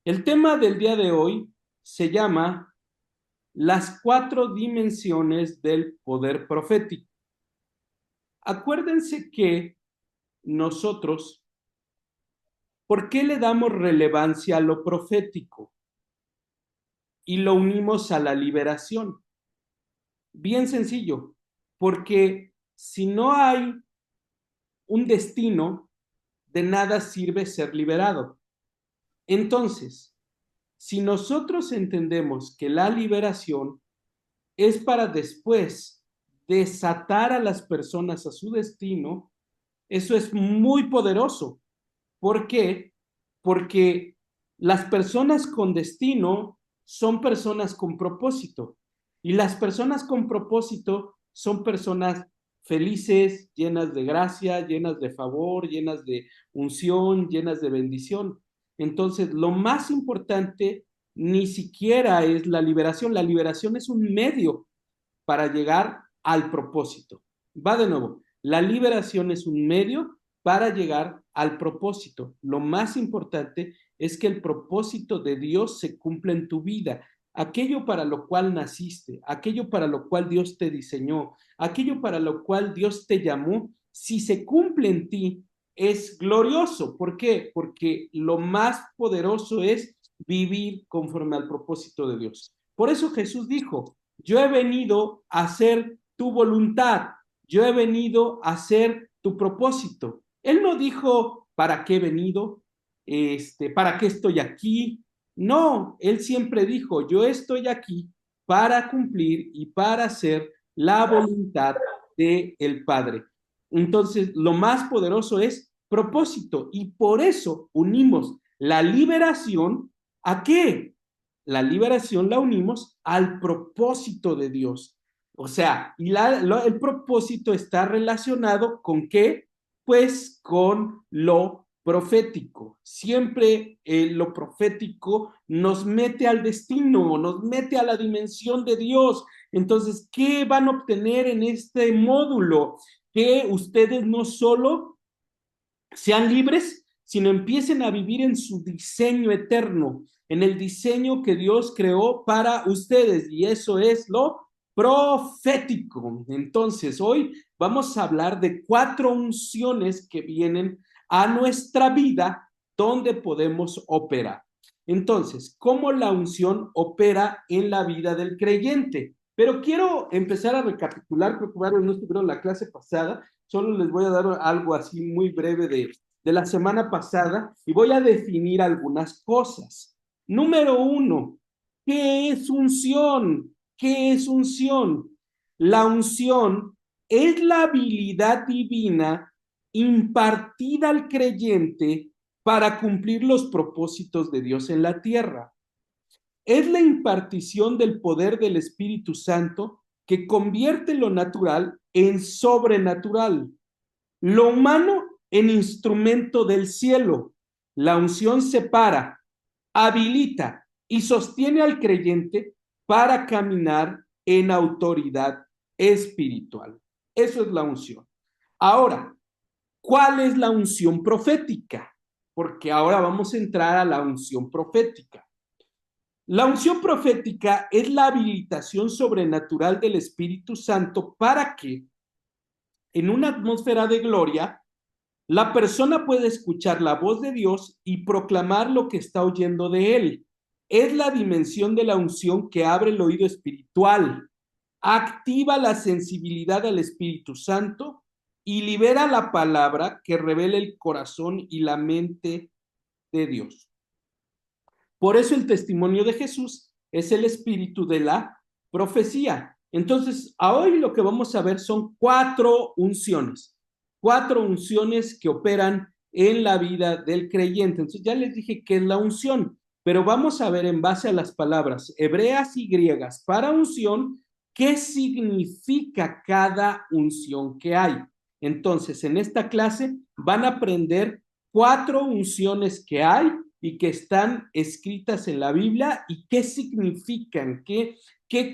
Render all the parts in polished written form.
El tema del día de hoy se llama las 4 dimensiones del poder profético. Acuérdense que nosotros, ¿por qué le damos relevancia a lo profético y lo unimos a la liberación? Bien sencillo, porque si no hay un destino, de nada sirve ser liberado. Entonces, si nosotros entendemos que la liberación es para después desatar a las personas a su destino, eso es muy poderoso. ¿Por qué? Porque las personas con destino son personas con propósito. Y las personas con propósito son personas felices, llenas de gracia, llenas de favor, llenas de unción, llenas de bendición. Entonces, lo más importante ni siquiera es la liberación. La liberación es un medio para llegar al propósito. Va de nuevo, la liberación es un medio para llegar al propósito. Lo más importante es que el propósito de Dios se cumpla en tu vida. Aquello para lo cual naciste, aquello para lo cual Dios te diseñó, aquello para lo cual Dios te llamó, si se cumple en ti, es glorioso. ¿Por qué? Porque lo más poderoso es vivir conforme al propósito de Dios. Por eso Jesús dijo, yo he venido a hacer tu voluntad, yo he venido a hacer tu propósito. Él no dijo, ¿para qué he venido? ¿Para qué estoy aquí? No, él siempre dijo, yo estoy aquí para cumplir y para hacer la voluntad del Padre. Entonces, lo más poderoso es propósito y por eso unimos la liberación ¿a qué? La liberación la unimos al propósito de Dios. O sea, el propósito está relacionado con qué? Pues con lo profético. Siempre lo profético nos mete al destino, nos mete a la dimensión de Dios. Entonces, ¿qué van a obtener en este módulo? Que ustedes no solo sean libres, sino empiecen a vivir en su diseño eterno, en el diseño que Dios creó para ustedes, y eso es lo profético. Entonces, hoy vamos a hablar de 4 unciones que vienen a nuestra vida donde podemos operar. Entonces, ¿cómo la unción opera en la vida del creyente? Pero quiero empezar a recapitular, porque varios no estuvieron en la clase pasada, solo les voy a dar algo así muy breve de la semana pasada y voy a definir algunas cosas. Número 1, ¿qué es unción? ¿Qué es unción? La unción es la habilidad divina impartida al creyente para cumplir los propósitos de Dios en la tierra. Es la impartición del poder del Espíritu Santo que convierte lo natural en sobrenatural, lo humano en instrumento del cielo. La unción separa, habilita y sostiene al creyente para caminar en autoridad espiritual. Eso es la unción. Ahora, ¿cuál es la unción profética? Porque ahora vamos a entrar a la unción profética. La unción profética es la habilitación sobrenatural del Espíritu Santo para que en una atmósfera de gloria la persona puede escuchar la voz de Dios y proclamar lo que está oyendo de él. Es la dimensión de la unción que abre el oído espiritual, activa la sensibilidad al Espíritu Santo y libera la palabra que revela el corazón y la mente de Dios. Por eso el testimonio de Jesús es el espíritu de la profecía. Entonces, a hoy lo que vamos a ver son 4 unciones, 4 unciones que operan en la vida del creyente. Entonces, ya les dije qué es la unción, pero vamos a ver en base a las palabras hebreas y griegas para unción, qué significa cada unción que hay. Entonces, en esta clase van a aprender 4 unciones que hay y que están escritas en la Biblia y qué significan, qué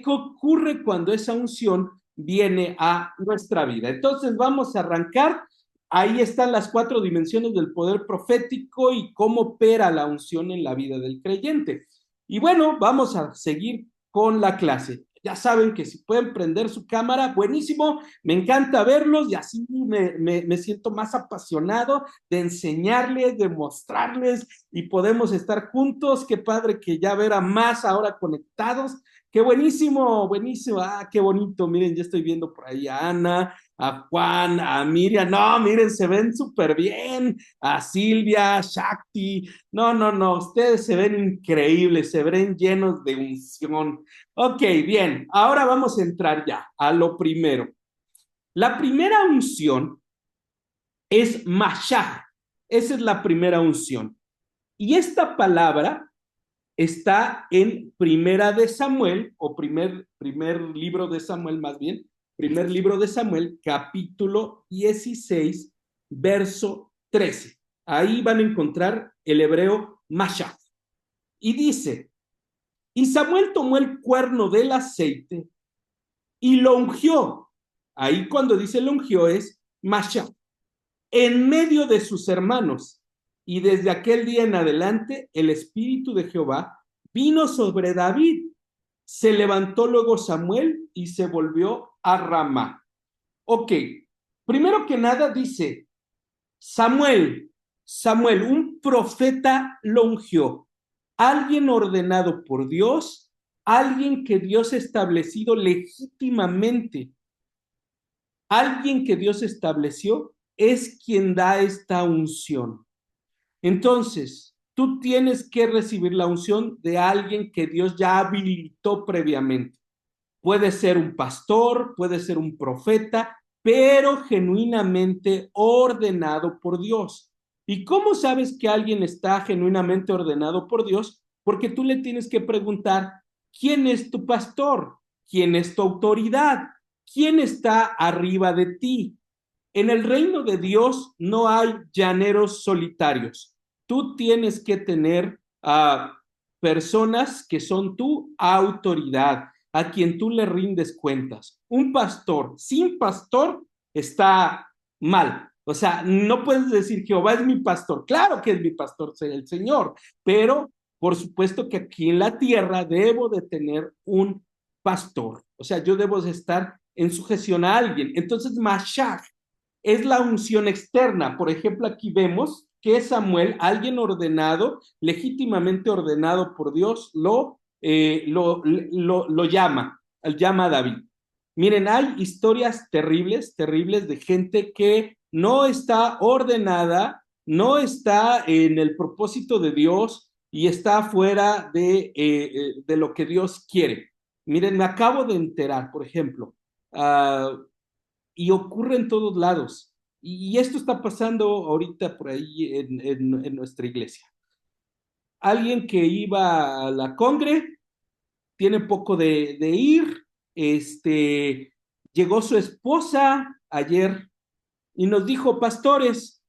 ocurre cuando esa unción viene a nuestra vida. Entonces vamos a arrancar Ahí están las 4 dimensiones del poder profético y cómo opera la unción en la vida del creyente. Y bueno, vamos a seguir con la clase. Ya saben que si pueden prender su cámara, buenísimo, me encanta verlos y así me siento más apasionado de enseñarles, de mostrarles y podemos estar juntos. Qué padre que ya ver a más ahora conectados. Qué buenísimo, buenísimo. Ah, qué bonito. Miren, ya estoy viendo por ahí a Ana, a Juan, a Miriam. No, miren, se ven súper bien. A Silvia, Shakti. No, no, no. Ustedes se ven increíbles, se ven llenos de unción. Ok, bien. Ahora vamos a entrar ya a lo primero. La primera unción es Mashah. Esa es la primera unción. Y esta palabra está en Primera de Samuel, o primer libro de Samuel más bien, primer libro de Samuel, capítulo 16, verso 13. Ahí van a encontrar el hebreo Mashah. Y dice, y Samuel tomó el cuerno del aceite y lo ungió. Ahí cuando dice lo ungió es Mashah, en medio de sus hermanos. Y desde aquel día en adelante, el Espíritu de Jehová vino sobre David. Se levantó luego Samuel y se volvió a Ramá. Ok, primero que nada dice, Samuel, Samuel, un profeta lo ungió, alguien ordenado por Dios, alguien que Dios ha establecido legítimamente, alguien que Dios estableció es quien da esta unción. Entonces, tú tienes que recibir la unción de alguien que Dios ya habilitó previamente. Puede ser un pastor, puede ser un profeta, pero genuinamente ordenado por Dios. ¿Y cómo sabes que alguien está genuinamente ordenado por Dios? Porque tú le tienes que preguntar, ¿quién es tu pastor? ¿Quién es tu autoridad? ¿Quién está arriba de ti? En el reino de Dios no hay llaneros solitarios. Tú tienes que tener personas que son tu autoridad, a quien tú le rindes cuentas. Un pastor sin pastor está mal. O sea, no puedes decir Jehová es mi pastor. Claro que es mi pastor, el Señor, pero por supuesto que aquí en la tierra debo de tener un pastor. O sea, yo debo de estar en sujeción a alguien. Entonces, Mashach es la unción externa. Por ejemplo, aquí vemos que Samuel, alguien ordenado, legítimamente ordenado por Dios, lo llama a David. Miren, hay historias terribles, terribles de gente que no está ordenada, no está en el propósito de Dios y está fuera de lo que Dios quiere. Miren, me acabo de enterar, por ejemplo, y ocurre en todos lados. Y esto está pasando ahorita por ahí en nuestra iglesia. Alguien que iba a la congre, tiene poco de ir, llegó su esposa ayer y nos dijo, pastores,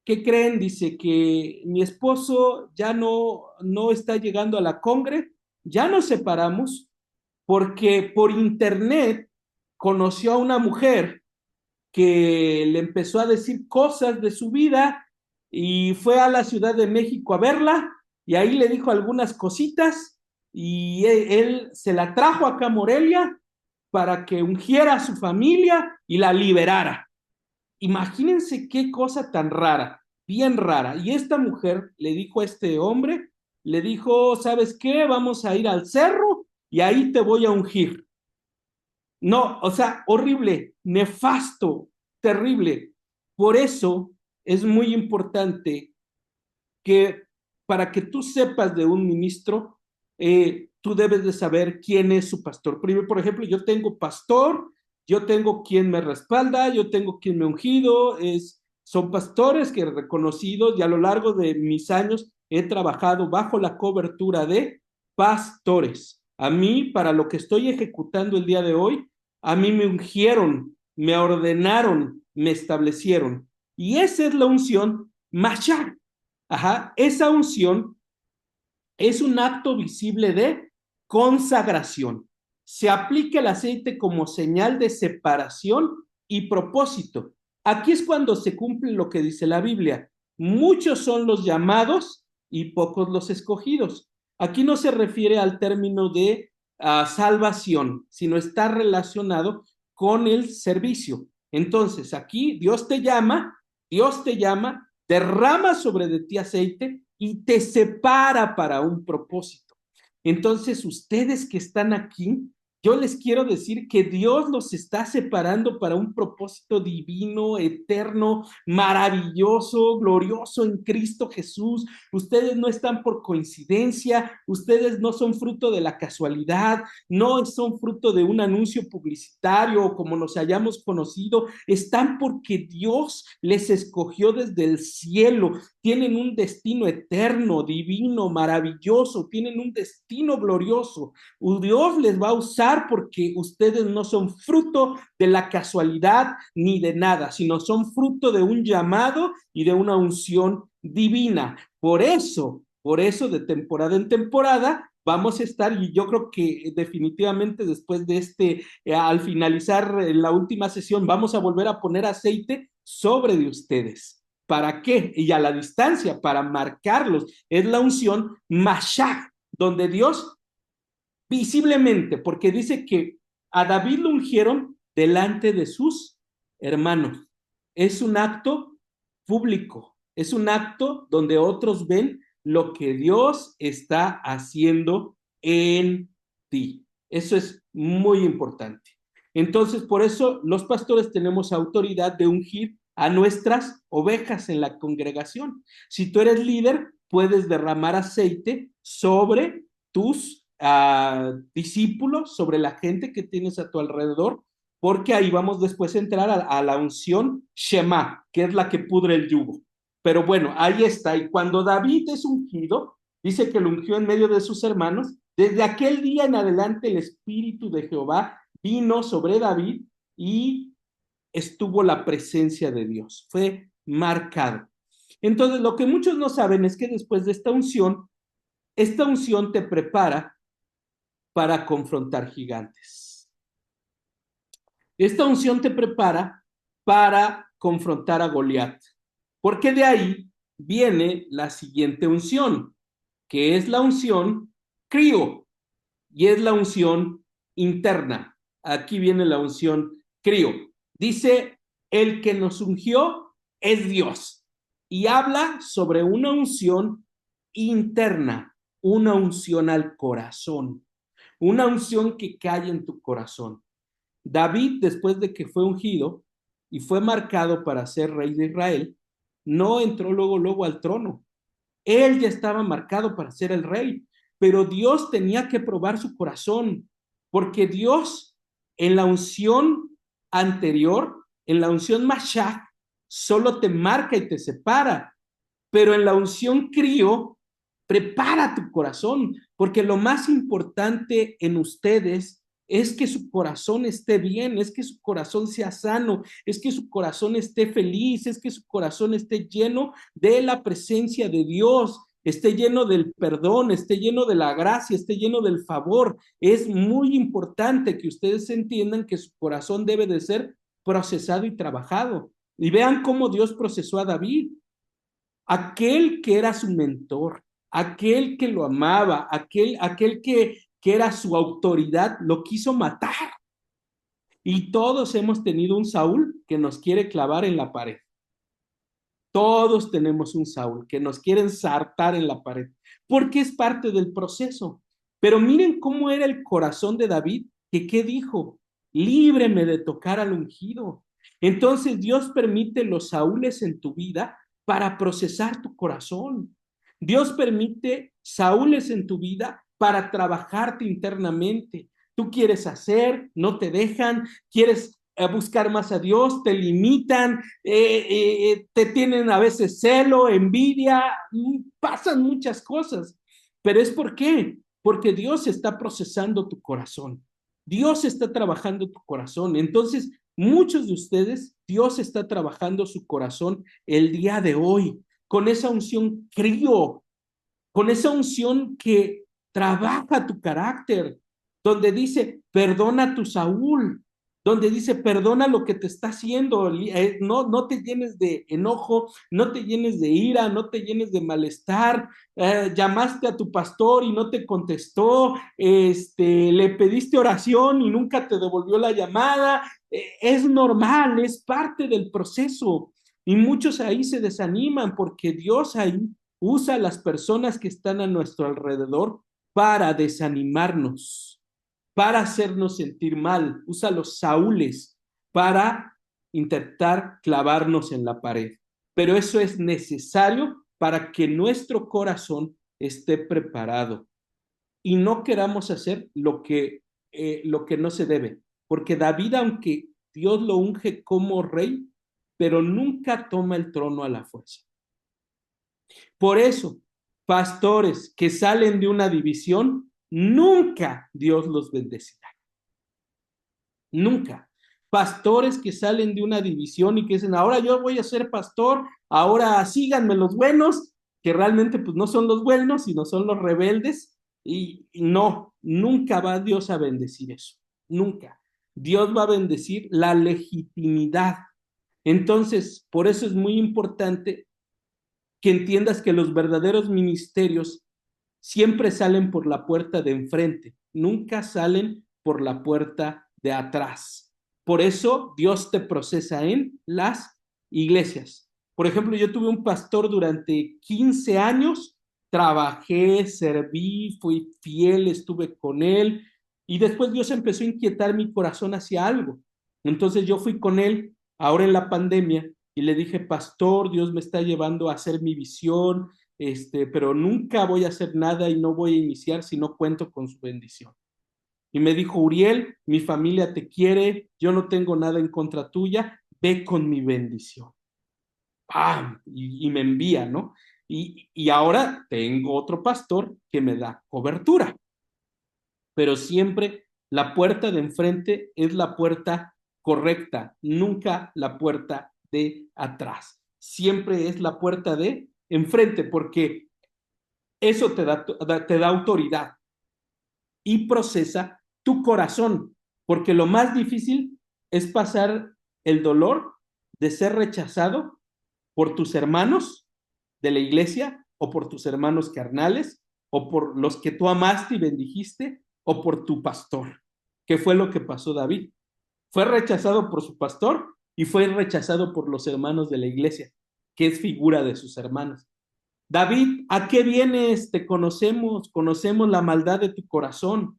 ¿qué creen? Dice que mi esposo ya no está llegando a la congre, ya nos separamos porque por internet conoció a una mujer que le empezó a decir cosas de su vida y fue a la Ciudad de México a verla y ahí le dijo algunas cositas y él se la trajo acá a Morelia para que ungiera a su familia y la liberara. Imagínense qué cosa tan rara, bien rara. Y esta mujer le dijo a este hombre, le dijo, ¿sabes qué? Vamos a ir al cerro y ahí te voy a ungir. No, o sea, horrible, nefasto, terrible. Por eso es muy importante que para que tú sepas de un ministro, tú debes de saber quién es su pastor. Primero, por ejemplo, yo tengo pastor, yo tengo quien me respalda, yo tengo quien me ha ungido, son pastores que reconocidos y a lo largo de mis años he trabajado bajo la cobertura de pastores. A mí, para lo que estoy ejecutando el día de hoy, a mí me ungieron, me ordenaron, me establecieron. Y esa es la unción Mashah. Ajá, esa unción es un acto visible de consagración. Se aplica el aceite como señal de separación y propósito. Aquí es cuando se cumple lo que dice la Biblia. Muchos son los llamados y pocos los escogidos. Aquí no se refiere al término de salvación, sino está relacionado con el servicio. Entonces, aquí Dios te llama, derrama sobre de ti aceite y te separa para un propósito. Entonces, ustedes que están aquí, yo les quiero decir que Dios los está separando para un propósito divino, eterno, maravilloso, glorioso en Cristo Jesús. Ustedes no están por coincidencia, ustedes no son fruto de la casualidad, no son fruto de un anuncio publicitario o como nos hayamos conocido, están porque Dios les escogió desde el cielo. Tienen un destino eterno, divino, maravilloso, tienen un destino glorioso. Dios les va a usar porque ustedes no son fruto de la casualidad ni de nada, sino son fruto de un llamado y de una unción divina. Por eso de temporada en temporada vamos a estar, y yo creo que definitivamente después de al finalizar la última sesión, vamos a volver a poner aceite sobre de ustedes. ¿Para qué? Y a la distancia, para marcarlos. Es la unción Mashach, donde Dios visiblemente, porque dice que a David lo ungieron delante de sus hermanos. Es un acto público, es un acto donde otros ven lo que Dios está haciendo en ti. Eso es muy importante. Entonces, por eso los pastores tenemos autoridad de ungir a nuestras ovejas en la congregación. Si tú eres líder, puedes derramar aceite sobre tus discípulos, sobre la gente que tienes a tu alrededor, porque ahí vamos después a entrar a la unción Shema, que es la que pudre el yugo. Pero bueno, ahí está. Y cuando David es ungido, dice que lo ungió en medio de sus hermanos, desde aquel día en adelante el Espíritu de Jehová vino sobre David y estuvo la presencia de Dios, fue marcado. Entonces, lo que muchos no saben es que después de esta unción te prepara para confrontar gigantes. Esta unción te prepara para confrontar a Goliat, porque de ahí viene la siguiente unción, que es la unción crío, y es la unción interna. Aquí viene la unción crío. Dice, el que nos ungió es Dios, y habla sobre una unción interna, una unción al corazón, una unción que cae en tu corazón. David, después de que fue ungido y fue marcado para ser rey de Israel, no entró luego al trono. Él ya estaba marcado para ser el rey, pero Dios tenía que probar su corazón, porque Dios en la unción anterior, en la unción Mashach, solo te marca y te separa, pero en la unción crío, prepara tu corazón, porque lo más importante en ustedes es que su corazón esté bien, es que su corazón sea sano, es que su corazón esté feliz, es que su corazón esté lleno de la presencia de Dios, esté lleno del perdón, esté lleno de la gracia, esté lleno del favor. Es muy importante que ustedes entiendan que su corazón debe de ser procesado y trabajado. Y vean cómo Dios procesó a David. Aquel que era su mentor, aquel que lo amaba, aquel que era su autoridad, lo quiso matar. Y todos hemos tenido un Saúl que nos quiere clavar en la pared. Todos tenemos un Saúl que nos quiere ensartar en la pared, porque es parte del proceso. Pero miren cómo era el corazón de David, que qué dijo, líbreme de tocar al ungido. Entonces Dios permite los Saúles en tu vida para procesar tu corazón. Dios permite Saúles en tu vida para trabajarte internamente. Tú quieres hacer, no te dejan, quieres buscar más a Dios, te limitan, te tienen a veces celo, envidia, pasan muchas cosas. Pero es ¿por qué? Porque Dios está procesando tu corazón. Dios está trabajando tu corazón. Entonces, muchos de ustedes, Dios está trabajando su corazón el día de hoy, con esa unción crío, con esa unción que trabaja tu carácter, donde dice, perdona a tu Saúl, donde dice, perdona lo que te está haciendo, no te llenes de enojo, no te llenes de ira, no te llenes de malestar, llamaste a tu pastor y no te contestó, le pediste oración y nunca te devolvió la llamada, es normal, es parte del proceso. Y muchos ahí se desaniman porque Dios ahí usa a las personas que están a nuestro alrededor para desanimarnos, para hacernos sentir mal. Usa los saúles para intentar clavarnos en la pared. Pero eso es necesario para que nuestro corazón esté preparado y no queramos hacer lo que no se debe. Porque David, aunque Dios lo unge como rey, pero nunca toma el trono a la fuerza. Por eso, pastores que salen de una división, nunca Dios los bendecirá. Nunca. Pastores que salen de una división y que dicen, ahora yo voy a ser pastor, ahora síganme los buenos, que realmente pues no son los buenos, sino son los rebeldes. Y no, nunca va Dios a bendecir eso. Nunca. Dios va a bendecir la legitimidad. Entonces, por eso es muy importante que entiendas que los verdaderos ministerios siempre salen por la puerta de enfrente, nunca salen por la puerta de atrás. Por eso Dios te procesa en las iglesias. Por ejemplo, yo tuve un pastor durante 15 años, trabajé, serví, fui fiel, estuve con él y después Dios empezó a inquietar mi corazón hacia algo. Entonces yo fui con él ahora en la pandemia y le dije, pastor, Dios me está llevando a hacer mi visión, pero nunca voy a hacer nada y no voy a iniciar si no cuento con su bendición. Y me dijo, Uriel, mi familia te quiere, yo no tengo nada en contra tuya, ve con mi bendición. ¡Pam! Y me envía, ¿no? Y ahora tengo otro pastor que me da cobertura, pero siempre la puerta de enfrente es la puerta correcta, nunca la puerta de atrás. Siempre es la puerta de enfrente, porque eso te da autoridad y procesa tu corazón, porque lo más difícil es pasar el dolor de ser rechazado por tus hermanos de la iglesia o por tus hermanos carnales o por los que tú amaste y bendijiste o por tu pastor, que fue lo que pasó David. Fue rechazado por su pastor y fue rechazado por los hermanos de la iglesia, que es figura de sus hermanos. David, ¿a qué vienes? Te conocemos, conocemos la maldad de tu corazón.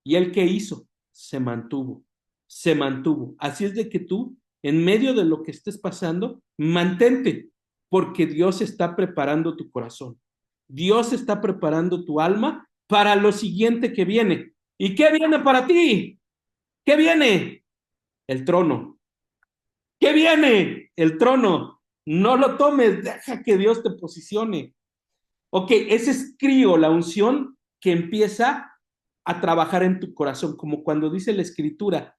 ¿Y él qué hizo? Se mantuvo, se mantuvo. Así es de que tú, en medio de lo que estés pasando, mantente, porque Dios está preparando tu corazón. Dios está preparando tu alma para lo siguiente que viene. ¿Y qué viene para ti? ¿Qué viene? El trono. ¿Qué viene? El trono. No lo tomes, deja que Dios te posicione. Ok, ese es crío, la unción que empieza a trabajar en tu corazón, como cuando dice la escritura,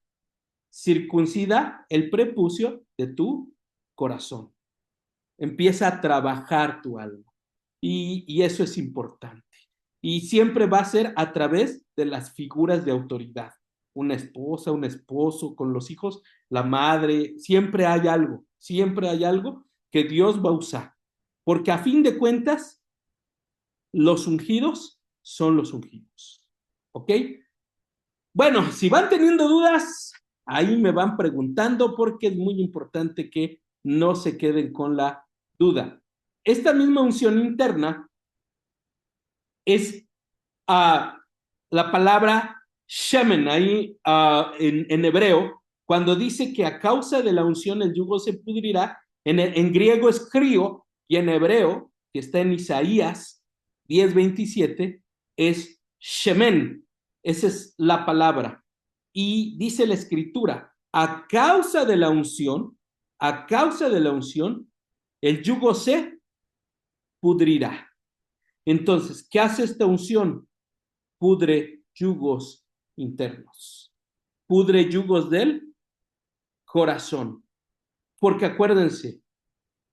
circuncida el prepucio de tu corazón. Empieza a trabajar tu alma. Y eso es importante. Y siempre va a ser a través de las figuras de autoridad. Una esposa, un esposo, con los hijos, la madre, siempre hay algo que Dios va a usar. Porque a fin de cuentas, los ungidos son los ungidos. ¿Ok? Bueno, si van teniendo dudas, ahí me van preguntando porque es muy importante que no se queden con la duda. Esta misma unción interna es la palabra shemen ahí en hebreo, cuando dice que a causa de la unción el yugo se pudrirá, en griego es crío y en hebreo, que está en Isaías 10:27, es shemen. Esa es la palabra. Y dice la escritura, a causa de la unción, el yugo se pudrirá. Entonces, ¿qué hace esta unción? Pudre yugos internos, pudre yugos del corazón. Porque acuérdense,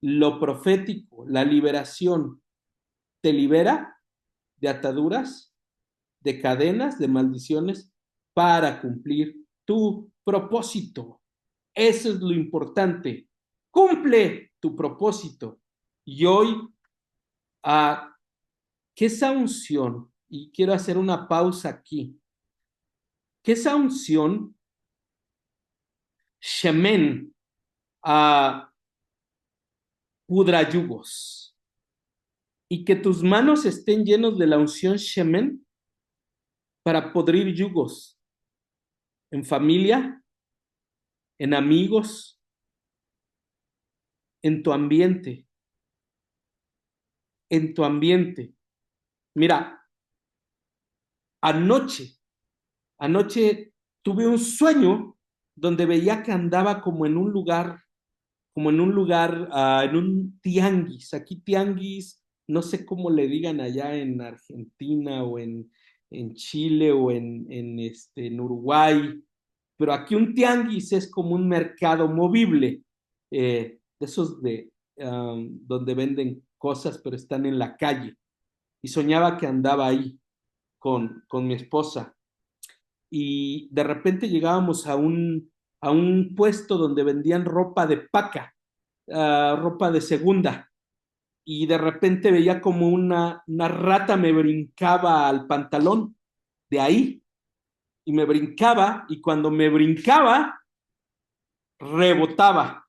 lo profético, la liberación, te libera de ataduras, de cadenas, de maldiciones, para cumplir tu propósito. Eso es lo importante. Cumple tu propósito. Y hoy, que esa unción, y quiero hacer una pausa aquí, que esa unción, shemen, pudra yugos, y que tus manos estén llenos de la unción shemen para podrir yugos en familia, en amigos, en tu ambiente, en tu ambiente. Mira, anoche, anoche tuve un sueño donde veía que andaba en un tianguis. Aquí tianguis, no sé cómo le digan allá en Argentina o en Chile o en Uruguay, pero aquí un tianguis es como un mercado movible, de esos donde venden cosas pero están en la calle. Y soñaba que andaba ahí con mi esposa. Y de repente llegábamos a un puesto donde vendían ropa de paca, ropa de segunda, y de repente veía como una rata me brincaba al pantalón de ahí, y me brincaba, y cuando me brincaba, rebotaba,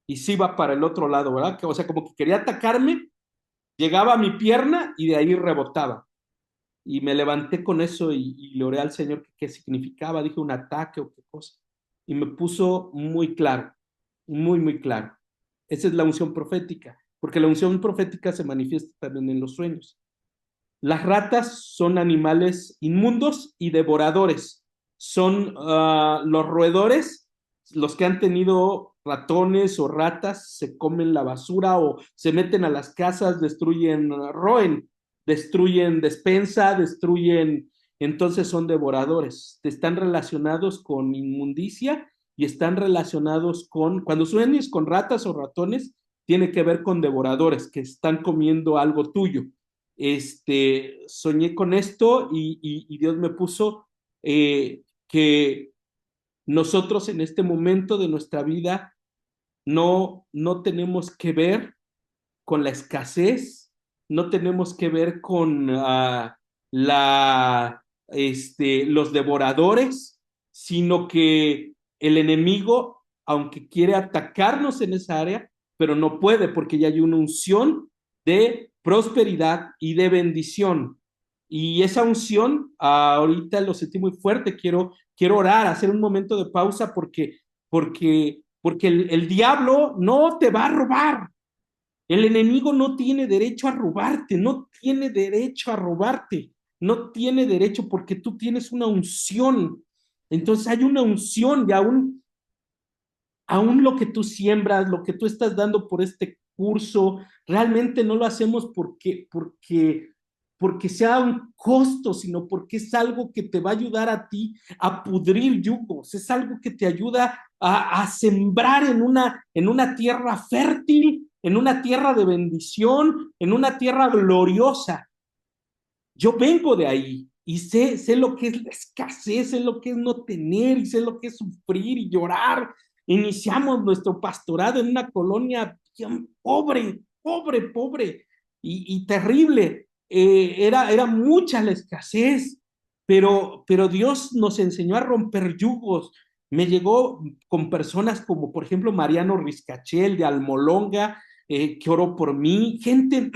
y se iba para el otro lado, ¿verdad? O sea, como que quería atacarme, llegaba a mi pierna, y de ahí rebotaba. Y me levanté con eso y le oré al Señor qué significaba, dije un ataque o qué cosa. Y me puso muy claro, muy, muy claro. Esa es la unción profética, porque la unción profética se manifiesta también en los sueños. Las ratas son animales inmundos y devoradores. Son los roedores, los que han tenido ratones o ratas, se comen la basura o se meten a las casas, destruyen, roen, destruyen despensa, destruyen, entonces son devoradores. Están relacionados con inmundicia y están relacionados cuando sueñes con ratas o ratones, tiene que ver con devoradores que están comiendo algo tuyo. Soñé con esto y Dios me puso que nosotros en este momento de nuestra vida no tenemos que ver con la escasez, no tenemos que ver con los devoradores, sino que el enemigo, aunque quiere atacarnos en esa área, pero no puede porque ya hay una unción de prosperidad y de bendición. Y esa unción, ahorita lo sentí muy fuerte, quiero orar, hacer un momento de pausa porque el diablo no te va a robar. El enemigo no tiene derecho a robarte, no tiene derecho a robarte, no tiene derecho porque tú tienes una unción. Entonces hay una unción y aún lo que tú siembras, lo que tú estás dando por este curso, realmente no lo hacemos porque sea un costo, sino porque es algo que te va a ayudar a ti a pudrir yugos, es algo que te ayuda a sembrar en una tierra fértil, en una tierra de bendición, en una tierra gloriosa. Yo vengo de ahí y sé lo que es la escasez, sé lo que es no tener y sé lo que es sufrir y llorar. Iniciamos nuestro pastorado en una colonia bien pobre, pobre, pobre y terrible. Era mucha la escasez, pero Dios nos enseñó a romper yugos. Me llegó con personas como, por ejemplo, Mariano Riscachel de Almolonga, que oró por mí, gente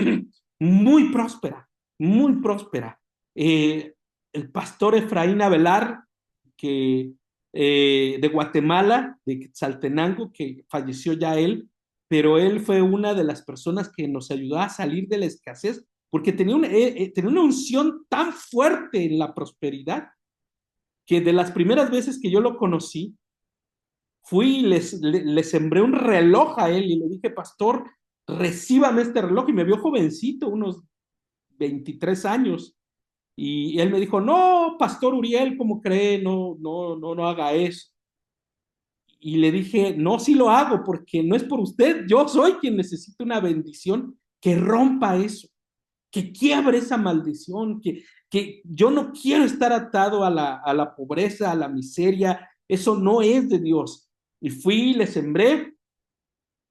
muy próspera, muy próspera. El pastor Efraín Avelar, que, de Guatemala, de Quetzaltenango, que falleció ya él, pero él fue una de las personas que nos ayudó a salir de la escasez, porque tenía una unción tan fuerte en la prosperidad, que de las primeras veces que yo lo conocí, fui y le sembré un reloj a él y le dije, pastor, recíbame este reloj, y me vio jovencito, unos 23 años. Y él me dijo, no, Pastor Uriel, ¿cómo cree? No, no, no, no haga eso. Y le dije, no, sí lo hago, porque no es por usted, yo soy quien necesita una bendición que rompa eso, que quiebre esa maldición, que yo no quiero estar atado a la pobreza, a la miseria. Eso no es de Dios. Y fui, le sembré,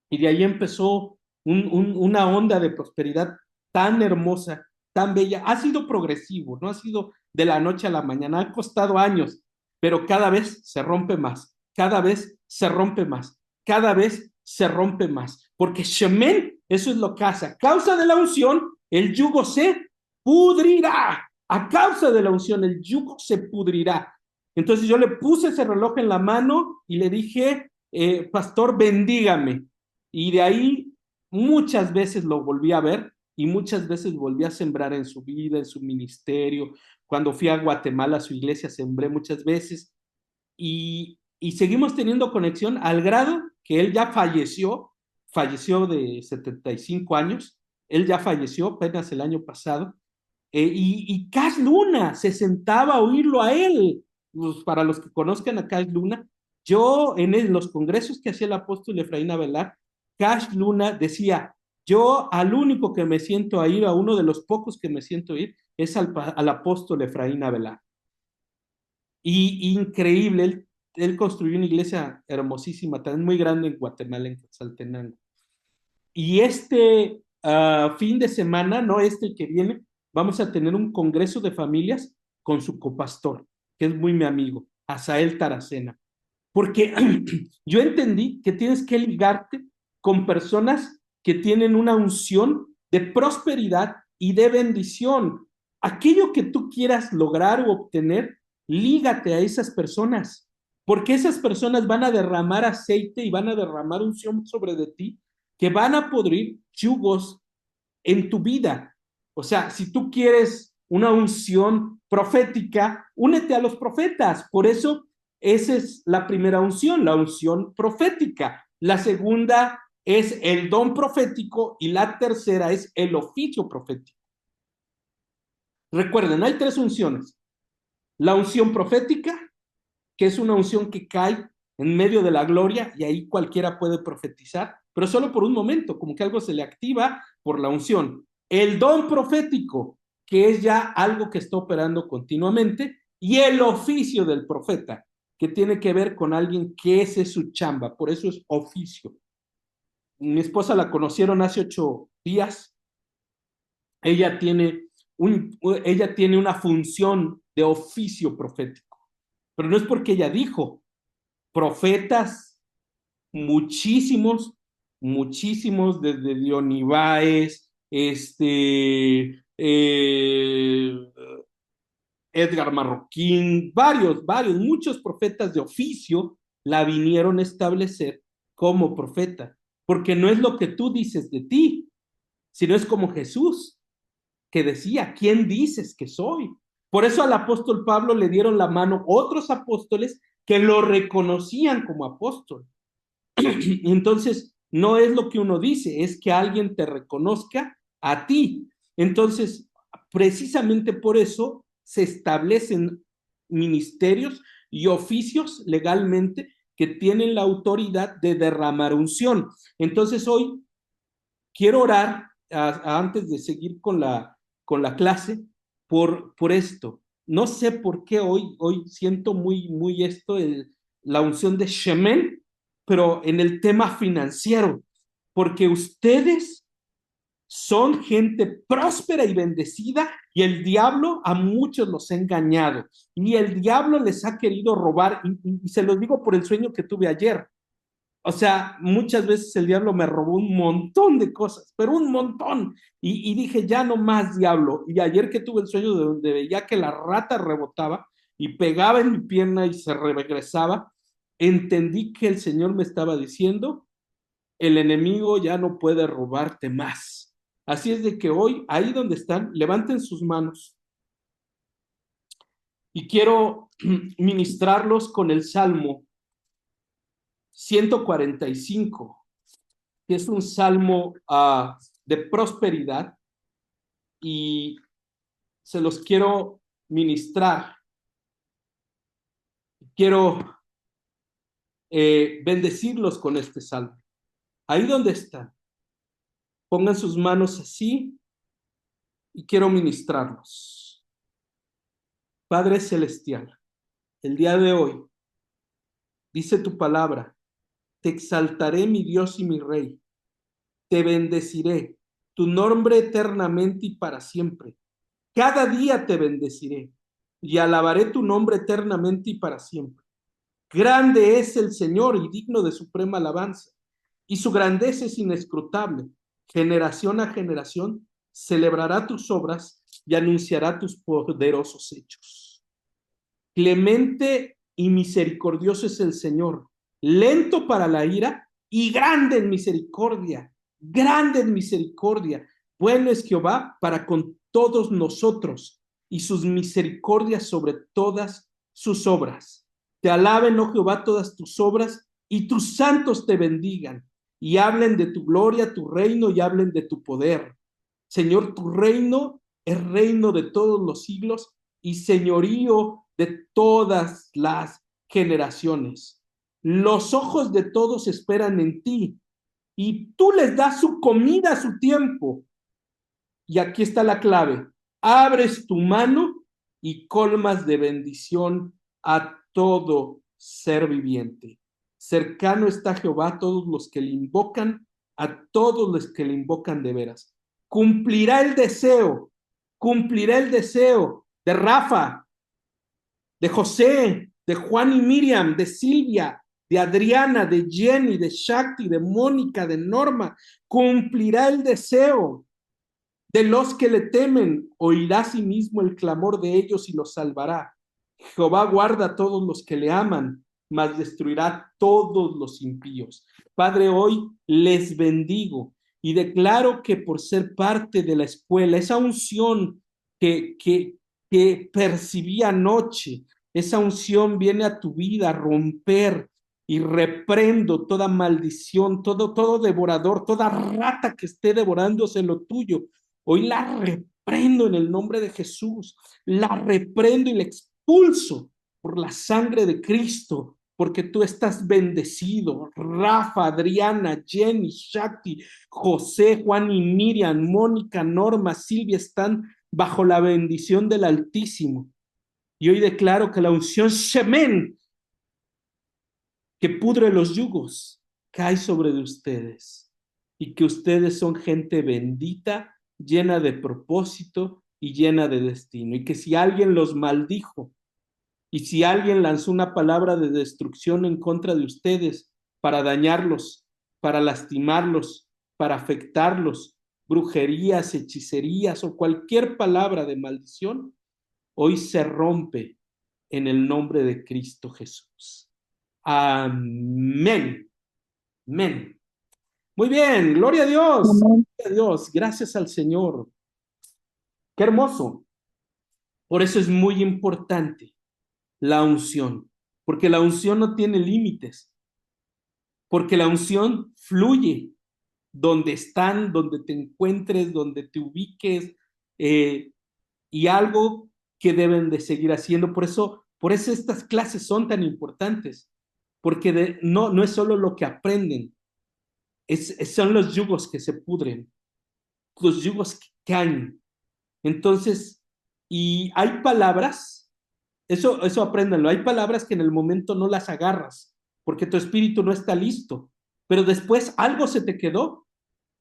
y de ahí empezó una onda de prosperidad tan hermosa, tan bella. Ha sido progresivo, no ha sido de la noche a la mañana, ha costado años, pero cada vez se rompe más, cada vez se rompe más, cada vez se rompe más. Porque Shemen, eso es lo que hace. A causa de la unción, el yugo se pudrirá. A causa de la unción, el yugo se pudrirá. Entonces yo le puse ese reloj en la mano y le dije, pastor, bendígame. Y de ahí muchas veces lo volví a ver y muchas veces volví a sembrar en su vida, en su ministerio. Cuando fui a Guatemala, a su iglesia, sembré muchas veces y seguimos teniendo conexión al grado que él ya falleció de 75 años, él ya falleció apenas el año pasado, y Cash Luna se sentaba a oírlo a él. Pues, para los que conozcan a Cash Luna, yo los congresos que hacía el apóstol Efraín Avelar, Cash Luna decía, yo al único que me siento a ir, a uno de los pocos que me siento a ir, es al apóstol Efraín Avelar. Y increíble, él construyó una iglesia hermosísima, también muy grande en Guatemala, en Quetzaltenango. Y este fin de semana, no este que viene, vamos a tener un congreso de familias con su copastor, que es muy mi amigo, Asael Taracena. Porque yo entendí que tienes que ligarte con personas que tienen una unción de prosperidad y de bendición. Aquello que tú quieras lograr o obtener, lígate a esas personas, porque esas personas van a derramar aceite y van a derramar unción sobre de ti, que van a podrir yugos en tu vida. O sea, si tú quieres una unción profética, únete a los profetas. Por eso, esa es la primera unción, la unción profética. La segunda es el don profético y la tercera es el oficio profético. Recuerden, hay tres unciones. La unción profética, que es una unción que cae en medio de la gloria y ahí cualquiera puede profetizar, pero solo por un momento, como que algo se le activa por la unción. El don profético, que es ya algo que está operando continuamente, y el oficio del profeta, que tiene que ver con alguien que ese es su chamba, por eso es oficio. Mi esposa la conocieron hace 8 días, ella tiene, ella tiene una función de oficio profético, pero no es porque ella dijo, profetas, muchísimos, muchísimos, desde Dionibáez, Edgar Marroquín, varios, muchos profetas de oficio la vinieron a establecer como profeta, porque no es lo que tú dices de ti, sino es como Jesús, que decía, ¿quién dices que soy? Por eso al apóstol Pablo le dieron la mano otros apóstoles que lo reconocían como apóstol. Entonces, no es lo que uno dice, es que alguien te reconozca a ti. Entonces, precisamente por eso se establecen ministerios y oficios legalmente que tienen la autoridad de derramar unción. Entonces, hoy quiero orar antes de seguir con la clase por esto. No sé por qué hoy siento muy esto, la unción de Shemen, pero en el tema financiero, porque ustedes son gente próspera y bendecida y el diablo a muchos los ha engañado y el diablo les ha querido robar y se los digo por el sueño que tuve ayer. O sea, muchas veces el diablo me robó un montón de cosas, pero un montón. Y dije, ya no más diablo. Y ayer que tuve el sueño de donde veía que la rata rebotaba y pegaba en mi pierna y se regresaba, entendí que el Señor me estaba diciendo, el enemigo ya no puede robarte más. Así es de que hoy, ahí donde están, levanten sus manos y quiero ministrarlos con el Salmo 145, que es un salmo de prosperidad y se los quiero ministrar. Quiero bendecirlos con este salmo. Ahí donde están, pongan sus manos así y quiero ministrarlos. Padre Celestial, el día de hoy Dice tu palabra, te exaltaré mi Dios y mi Rey, te bendeciré, tu nombre eternamente y para siempre. Cada día te bendeciré y alabaré tu nombre eternamente y para siempre. Grande es el Señor y digno de suprema alabanza, y su grandeza es inescrutable. Generación a generación celebrará tus obras y anunciará tus poderosos hechos. Clemente y misericordioso es el Señor, lento para la ira y grande en misericordia, grande en misericordia. Bueno es Jehová para con todos nosotros y sus misericordias sobre todas sus obras. Te alaben, oh Jehová, todas tus obras y tus santos te bendigan y hablen de tu gloria, tu reino y hablen de tu poder. Señor, tu reino es reino de todos los siglos y señorío de todas las generaciones. Los ojos de todos esperan en ti y tú les das su comida a su tiempo. Y aquí está la clave. Abres tu mano y colmas de bendición a todo ser viviente. Cercano está Jehová a todos los que le invocan, a todos los que le invocan de veras. Cumplirá el deseo de Rafa, de José, de Juan y Miriam, de Silvia, de Adriana, de Jenny, de Shakti, de Mónica, de Norma. Cumplirá el deseo de los que le temen, oirá a sí mismo el clamor de ellos y los salvará. Jehová guarda a todos los que le aman, mas destruirá todos los impíos. Padre, hoy les bendigo y declaro que por ser parte de la escuela, esa unción que percibí anoche, esa unción viene a tu vida a romper y reprendo toda maldición, todo devorador, toda rata que esté devorándose lo tuyo. Hoy la reprendo en el nombre de Jesús, la reprendo y la expulso por la sangre de Cristo, porque tú estás bendecido. Rafa, Adriana, Jenny, Shakti, José, Juan y Miriam, Mónica, Norma, Silvia están bajo la bendición del Altísimo. Y hoy declaro que la unción Shemen, que pudre los yugos, cae sobre de ustedes y que ustedes son gente bendita, llena de propósito y llena de destino. Y que si alguien los maldijo y si alguien lanzó una palabra de destrucción en contra de ustedes para dañarlos, para lastimarlos, para afectarlos, brujerías, hechicerías o cualquier palabra de maldición, hoy se rompe en el nombre de Cristo Jesús. Amén. Amén. Muy bien, gloria a Dios. Amén. Gloria a Dios. Gracias al Señor. Qué hermoso. Por eso es muy importante la unción, porque la unción no tiene límites, porque la unción fluye donde están, donde te encuentres, donde te ubiques, eh, y algo que deben de seguir haciendo. Por eso estas clases son tan importantes, porque no es solo lo que aprenden, son los yugos que se pudren, los yugos que caen. Entonces, y hay palabras, eso apréndanlo, hay palabras que en el momento no las agarras, porque tu espíritu no está listo, pero después algo se te quedó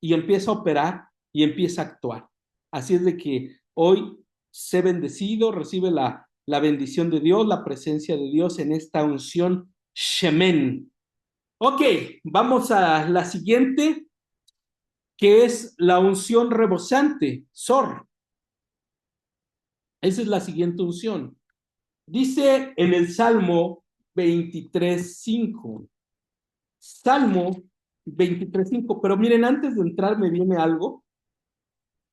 y empieza a operar y empieza a actuar. Así es de que hoy sé bendecido, recibe la bendición de Dios, la presencia de Dios en esta unción Shemen. Ok, vamos a la siguiente, que es la unción rebosante, Sor. Esa es la siguiente unción. Dice en el Salmo 23:5. Salmo 23:5. Pero miren, antes de entrar me viene algo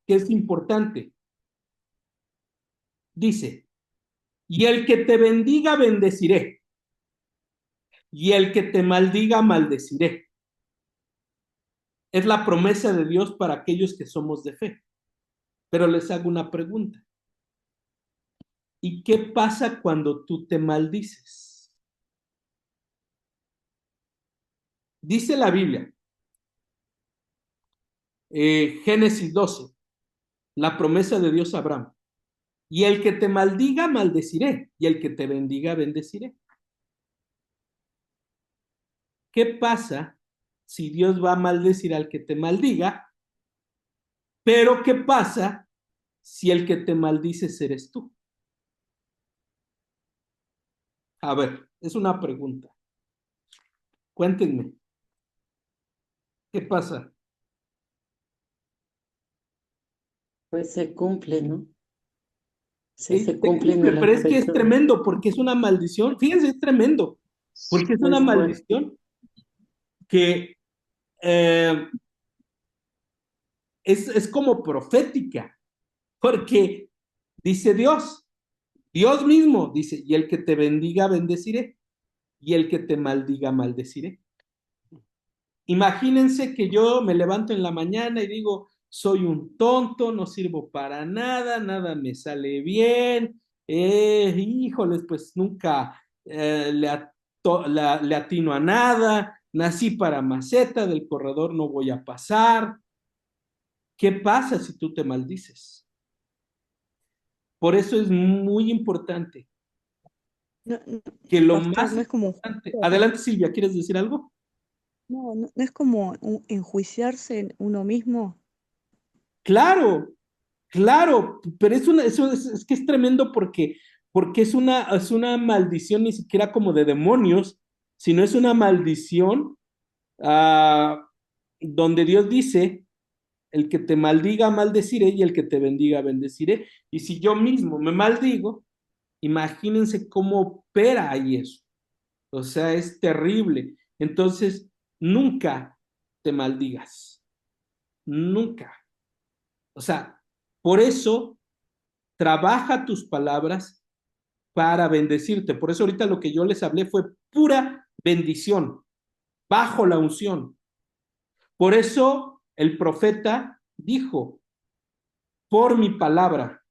que es importante. Dice, y el que te bendiga, bendeciré. Y el que te maldiga, maldeciré. Es la promesa de Dios para aquellos que somos de fe. Pero les hago una pregunta. ¿Y qué pasa cuando tú te maldices? Dice la Biblia, Génesis 12, la promesa de Dios a Abraham. Y el que te maldiga, maldeciré. Y el que te bendiga, bendeciré. ¿qué pasa si Dios va a maldecir al que te maldiga? Pero ¿qué pasa si el que te maldices eres tú? A ver, es una pregunta. Cuéntenme, ¿qué pasa? Pues se cumple, ¿no? Se Se cumple cumple, en la pero es que es profecía. tremendo porque es una maldición. Fíjense, es tremendo porque es una Pues fuerte. maldición que eh, es como profética, porque dice Dios mismo dice, y el que te bendiga, bendeciré, y el que te maldiga, maldeciré. Imagínense que yo me levanto en la mañana y digo, soy un tonto, no sirvo para nada, nada me sale bien, híjoles, pues nunca le atino a nada, nací para maceta, del corredor no voy a pasar. ¿Qué pasa si tú te maldices? Por eso es muy importante No, no, que lo pastor, más no es como un importante, juicio. adelante Silvia, ¿quieres decir algo? No es como enjuiciarse en uno mismo. Claro, claro, pero es que es tremendo porque es una maldición ni siquiera como de demonios, sino es una maldición ah, donde Dios dice, el que te maldiga, maldeciré, y el que te bendiga, bendeciré. Y si yo mismo me maldigo, imagínense cómo opera ahí eso. O sea, es terrible. Entonces, nunca te maldigas, nunca. O sea, por eso trabaja tus palabras para bendecirte. Por eso ahorita lo que yo les hablé fue pura bendición, bajo la unción. Por eso el profeta dijo, por mi palabra,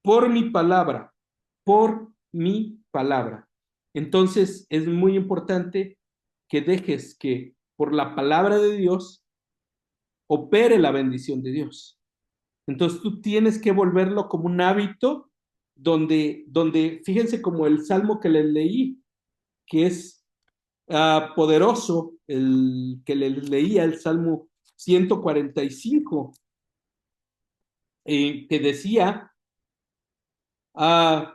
por mi palabra, por mi palabra. Entonces es muy importante que dejes que por la palabra de Dios opere la bendición de Dios. Entonces tú tienes que volverlo como un hábito donde fíjense como el salmo que les leí, que es poderoso, el que les leía, el salmo 145, que decía, ah,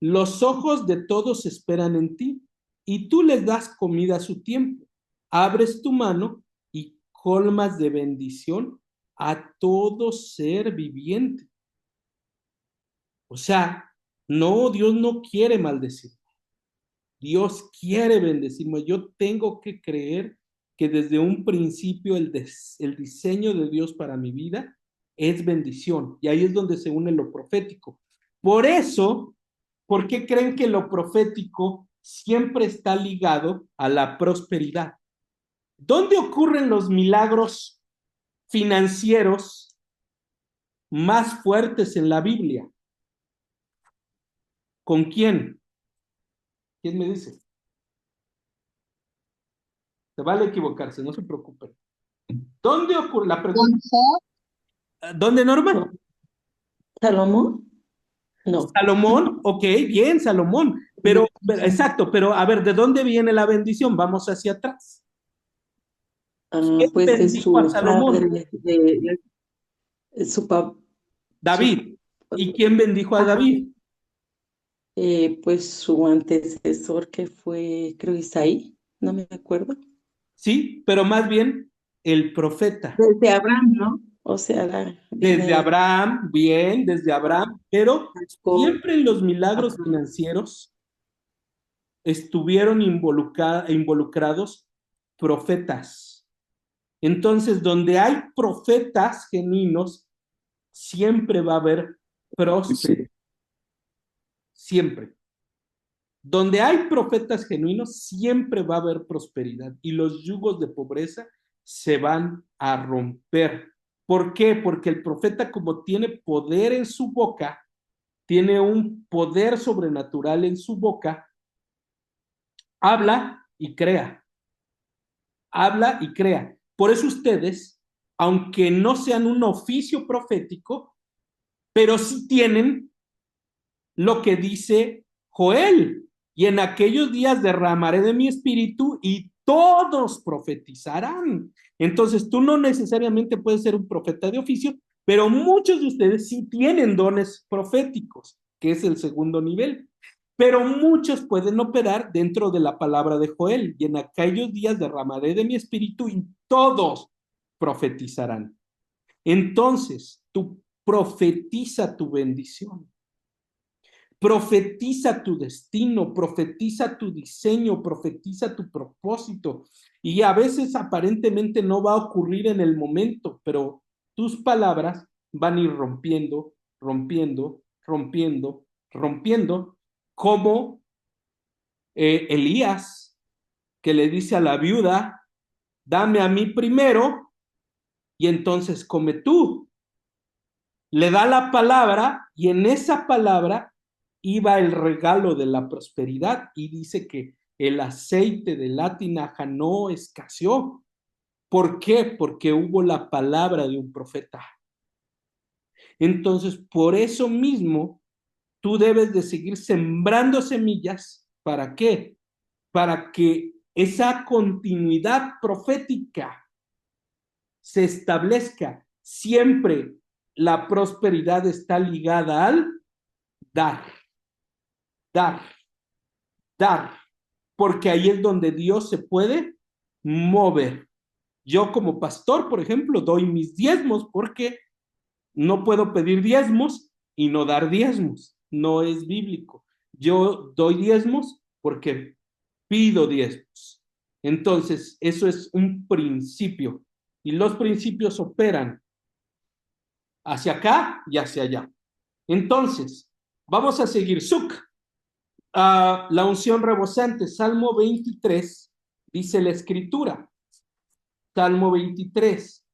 los ojos de todos esperan en ti y tú les das comida a su tiempo. Abres tu mano y colmas de bendición a todo ser viviente. O sea, no, Dios no quiere maldecir. Dios quiere bendecirme. Yo tengo que creer que desde un principio el diseño de Dios para mi vida es bendición. Y ahí es donde se une lo profético. Por eso, ¿por qué creen que lo profético siempre está ligado a la prosperidad? ¿Dónde ocurren los milagros financieros más fuertes en la Biblia? ¿Con quién? ¿Quién me dice? Se vale equivocarse, no se preocupen. ¿Dónde ocurre? La pregunta, ¿dónde, Norma? ¿No? ¿Salomón? No. Salomón, ok, bien, Salomón. Exacto, pero a ver, ¿de dónde viene la bendición? Vamos hacia atrás. Ah, ¿Quién pues de bendijo a su Salomón? padre, de su papá, su, David. ¿Y quién bendijo a ajá, David? pues su antecesor que fue, creo, Isaí, no me acuerdo. Sí, pero más bien el profeta. Desde Abraham, ¿no? O sea, Desde viene Abraham, bien, desde Abraham, pero Jacob, siempre en los milagros ajá. financieros estuvieron involucrados profetas. Entonces, donde hay profetas genuinos, siempre va a haber prosperidad, siempre. Donde hay profetas genuinos, siempre va a haber prosperidad y los yugos de pobreza se van a romper. ¿Por qué? Porque el profeta, como tiene poder en su boca, tiene un poder sobrenatural en su boca, habla y crea, habla y crea. Por eso ustedes, aunque no sean un oficio profético, pero sí tienen lo que dice Joel. Y en aquellos días derramaré de mi espíritu y todos profetizarán. Entonces, tú no necesariamente puedes ser un profeta de oficio, pero muchos de ustedes sí tienen dones proféticos, que es el segundo nivel. Pero muchos pueden operar dentro de la palabra de Joel, y en aquellos días derramaré de mi espíritu y todos profetizarán. Entonces, tú profetiza tu bendición, profetiza tu destino, profetiza tu diseño, profetiza tu propósito. Y a veces aparentemente no va a ocurrir en el momento, pero tus palabras van a ir rompiendo, rompiendo, rompiendo, rompiendo, como Elías, que le dice a la viuda, dame a mí primero y entonces come tú. Le da la palabra y en esa palabra iba el regalo de la prosperidad y dice que el aceite de la tinaja no escaseó. ¿Por qué? Porque hubo la palabra de un profeta. Entonces, por eso mismo, tú debes de seguir sembrando semillas. ¿Para qué? Para que esa continuidad profética se establezca. Siempre la prosperidad está ligada al dar, dar, dar, porque ahí es donde Dios se puede mover. Yo como pastor, por ejemplo, doy mis diezmos porque no puedo pedir diezmos y no dar diezmos. No es bíblico. Yo doy diezmos porque pido diezmos. Entonces, eso es un principio. Y los principios operan hacia acá y hacia allá. Entonces, vamos a seguir. Suk, la unción rebosante, Salmo 23, dice la escritura. Salmo 23.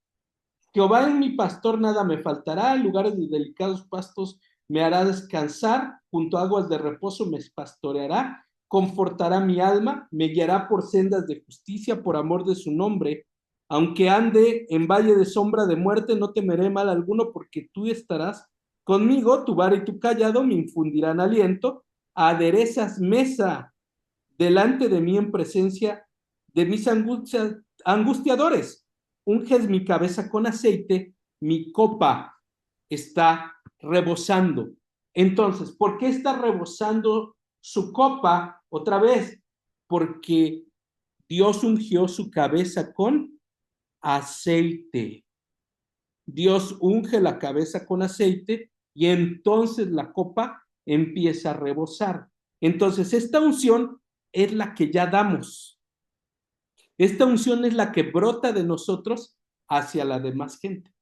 Jehová es mi pastor, nada me faltará, en lugares de delicados pastos me hará descansar, junto a aguas de reposo me pastoreará, confortará mi alma, me guiará por sendas de justicia por amor de su nombre. Aunque ande en valle de sombra de muerte, no temeré mal alguno, porque tú estarás conmigo, tu vara y tu callado me infundirán aliento, aderezas mesa delante de mí en presencia de mis angustiadores. Unges mi cabeza con aceite, mi copa está rebosando. Entonces, ¿por qué está rebosando su copa otra vez? Porque Dios ungió su cabeza con aceite. Dios unge la cabeza con aceite y entonces la copa empieza a rebosar. Entonces, esta unción es la que ya damos. Esta unción es la que brota de nosotros hacia la demás gente,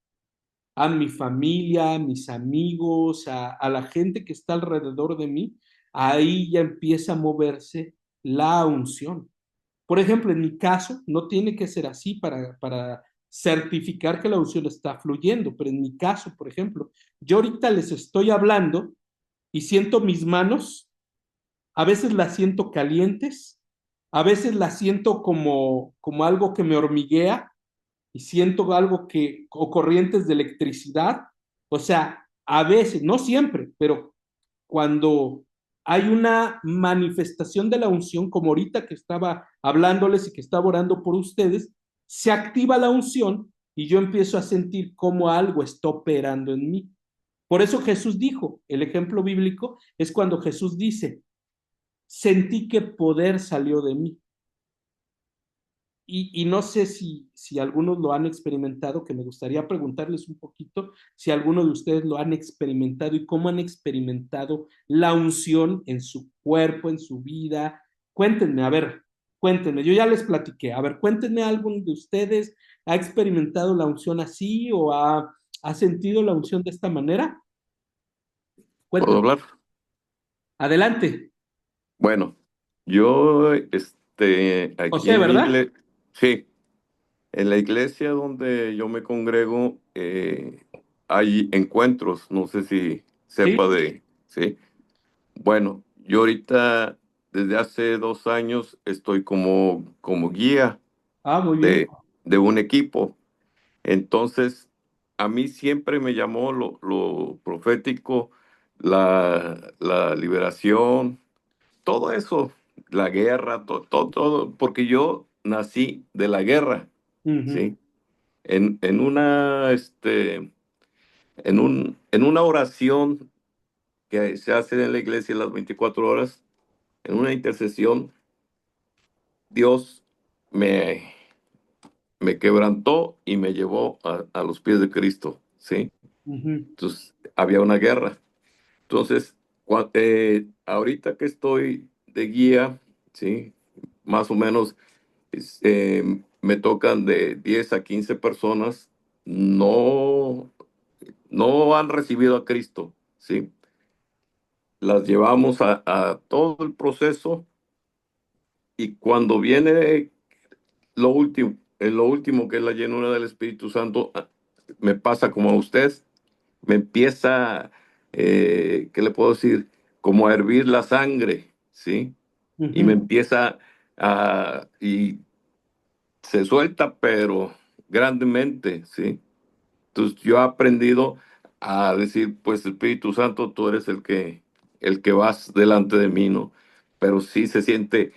a mi familia, a mis amigos, a la gente que está alrededor de mí. Ahí ya empieza a moverse la unción. Por ejemplo, en mi caso, no tiene que ser así para certificar que la unción está fluyendo, pero en mi caso, por ejemplo, yo ahorita les estoy hablando y siento mis manos, a veces las siento calientes, a veces las siento como algo que me hormiguea y siento algo o corrientes de electricidad. O sea, a veces, no siempre, pero cuando hay una manifestación de la unción, como ahorita que estaba hablándoles y que estaba orando por ustedes, se activa la unción y yo empiezo a sentir cómo algo está operando en mí. Por eso Jesús dijo, el ejemplo bíblico es cuando Jesús dice, sentí que poder salió de mí. Y no sé si algunos lo han experimentado, que me gustaría preguntarles un poquito si algunos de ustedes lo han experimentado y cómo han experimentado la unción en su cuerpo, en su vida. Cuéntenme, a ver, cuéntenme, yo ya les platiqué, a ver, cuéntenme, ¿alguno de ustedes ha experimentado la unción así o ha sentido la unción de esta manera? ¿Puedo Cuéntenme. hablar? Adelante. Bueno, yo, aquí José, en mi ¿verdad? iglesia, sí, en la iglesia donde yo me congrego, hay encuentros, no sé si sepa Sí. sí. Bueno, yo ahorita, desde hace 2 años, estoy como guía Ah, muy bien. de, de un equipo. Entonces, a mí siempre me llamó lo profético, la liberación, todo eso, la guerra, todo, todo, porque yo nací de la guerra, Ujú, ¿sí? En en una oración que se hace en la iglesia las 24 horas, en una intercesión, Dios me, me quebrantó y me llevó a los pies de Cristo, ¿sí? ujú, Entonces, había una guerra. Entonces, ahorita que estoy de guía, ¿sí? Más o menos me tocan de 10 a 15 personas, no, no han recibido a Cristo, ¿sí? Las llevamos a todo el proceso y cuando viene lo último que es la llenura del Espíritu Santo, me pasa como a usted, me empieza, ¿qué le puedo decir? Como a hervir la sangre, ¿sí? Y me ujú. empieza y se suelta, pero grandemente, ¿sí? Entonces yo he aprendido a decir, pues Espíritu Santo, tú eres el que vas delante de mí, ¿no? Pero sí se siente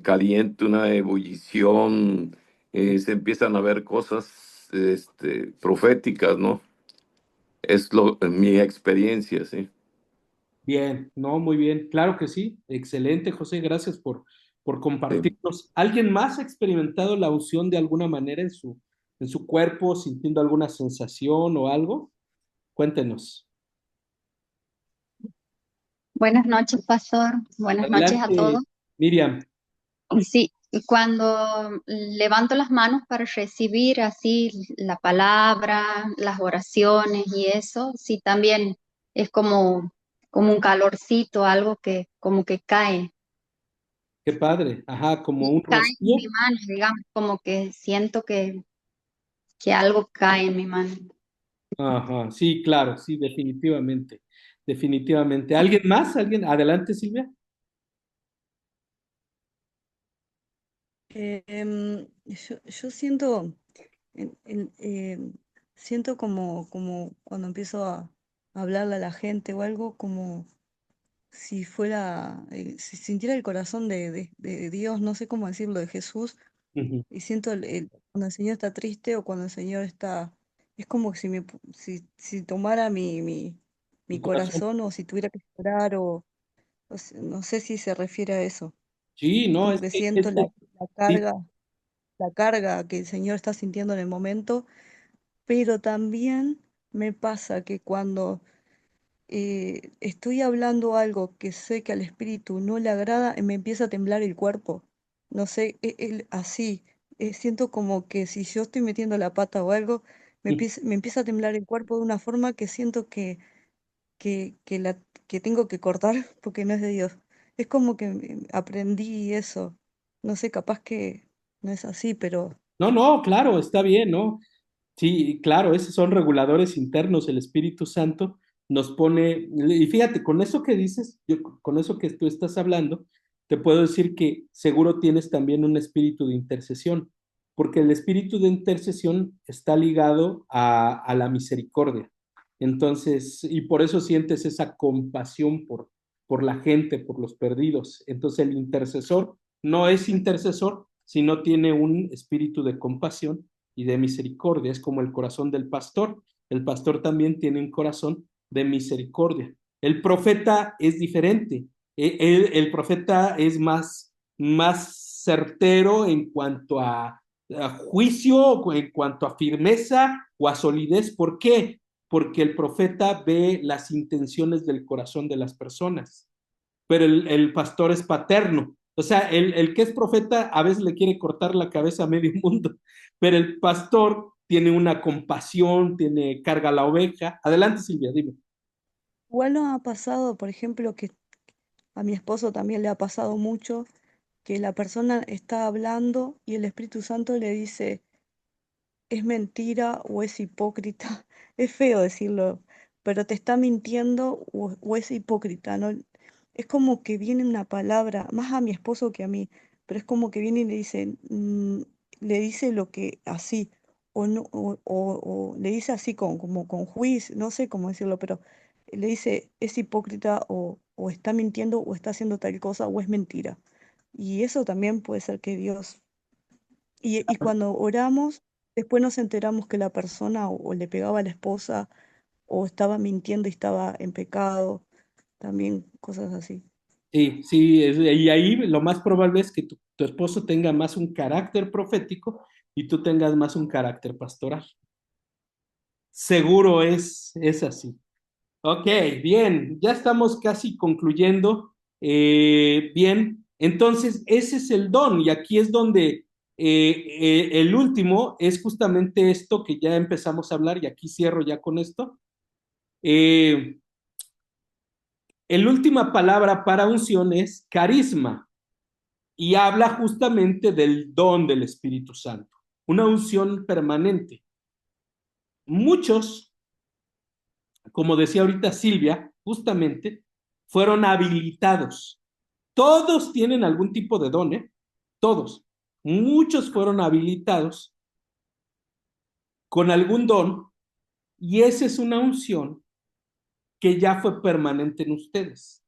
caliente, una ebullición, se empiezan a ver cosas proféticas, ¿no? Es mi experiencia, sí. Bien, no, muy bien. Claro que sí. Excelente, José. Gracias por Sí. compartirnos. ¿Alguien más ha experimentado la unción de alguna manera en su cuerpo, sintiendo alguna sensación o algo? Cuéntenos. Buenas noches, pastor. Buenas noches a Adelante, todos. Miriam. Sí, cuando levanto las manos para recibir así la palabra, las oraciones y eso, sí también es como un calorcito, algo que como que Qué padre. Ajá, como un cae en mi rocío. mano, digamos, como que siento que algo cae en mi mano. Ajá, sí, claro, sí, definitivamente. Definitivamente. ¿Alguien más? ¿Alguien? Adelante, Silvia. Yo siento, siento como cuando empiezo a hablarle a la gente o algo, como si fuera, si sintiera el corazón de Dios, no sé cómo decirlo, de Jesús, Ujú. y siento cuando el Señor está triste o cuando el Señor está, es como si, si tomara Tu mi corazón. corazón o si tuviera que llorar no sé si se refiere a eso, Sí, no, como es que que siento la sí. carga la carga que el Señor está sintiendo en el momento, pero también me pasa que cuando estoy hablando algo que sé que al espíritu no le agrada, me empieza a temblar el cuerpo. No sé, así. Siento como que si yo estoy metiendo la pata o algo, me empieza a temblar el cuerpo de una forma que siento que tengo que cortar porque no es de Dios. Es como que aprendí eso. No sé, capaz que no es así, pero No, no, claro, está bien, ¿no? Sí, claro, esos son reguladores internos. El Espíritu Santo nos pone, y fíjate, con eso que dices, con eso que tú estás hablando, te puedo decir que seguro tienes también un espíritu de intercesión, porque el espíritu de intercesión está ligado a la misericordia. Entonces, y por eso sientes esa compasión por la gente, por los perdidos. Entonces, el intercesor no es intercesor si no tiene un espíritu de compasión y de misericordia. Es como el corazón del pastor. El pastor también tiene un corazón de misericordia. El profeta es diferente. El profeta es más certero en cuanto a juicio, en cuanto a firmeza o a solidez. ¿Por qué? Porque el profeta ve las intenciones del corazón de las personas, pero el pastor es paterno. O sea, el que es profeta a veces le quiere cortar la cabeza a medio mundo, pero el pastor tiene una compasión, tiene carga la oveja. Adelante, Silvia, dime. igual nos ha pasado, por ejemplo, que a mi esposo también le ha pasado mucho, que la persona está hablando y el Espíritu Santo le dice, es mentira o es hipócrita. Es feo decirlo, pero te está mintiendo o es hipócrita, ¿no? Es como que viene una palabra, más a mi esposo que a mí, pero es como que viene y le dice lo que así, o no, o le dice así como con juicio, no sé cómo decirlo, pero le dice es hipócrita o está mintiendo o está haciendo tal cosa o es mentira. Y eso también puede ser que Dios Y cuando oramos, después nos enteramos que la persona o le pegaba a la esposa o estaba mintiendo y estaba en pecado, también cosas así. Sí, sí, y ahí lo más probable es que tu esposo tenga más un carácter profético y tú tengas más un carácter pastoral. Seguro es así. Ok, bien, ya estamos casi concluyendo. Bien, entonces ese es el don y aquí es donde el último es justamente esto que ya empezamos a hablar y aquí cierro ya con esto. Eh, el última palabra para unción es carisma y habla justamente del don del Espíritu Santo, una unción permanente. Muchos, como decía ahorita Silvia, justamente fueron habilitados. Todos tienen algún tipo de don, ¿eh? Todos. Muchos fueron habilitados con algún don y esa es una unción que ya fue permanente en ustedes.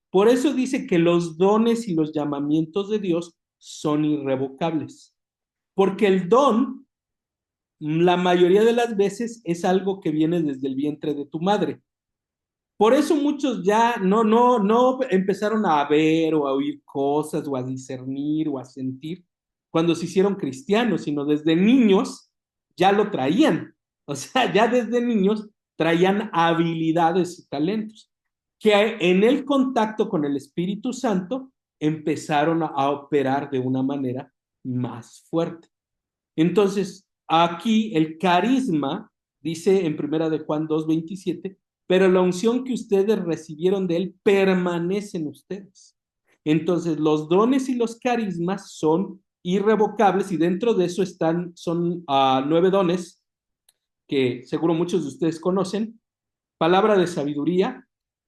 Por eso dice que los dones y los llamamientos de Dios son irrevocables, porque el don, la mayoría de las veces, es algo que viene desde el vientre de tu madre. Por eso muchos ya no empezaron a ver o a oír cosas o a discernir o a sentir cuando se hicieron cristianos, sino desde niños ya lo traían. O sea, ya desde niños traían habilidades y talentos que en el contacto con el Espíritu Santo empezaron a operar de una manera más fuerte. Entonces, aquí el carisma, dice en primera de Juan 2:27, pero la unción que ustedes recibieron de él permanece en ustedes. Entonces, los dones y los carismas son irrevocables y dentro de eso son 9 dones que seguro muchos de ustedes conocen: palabra de sabiduría,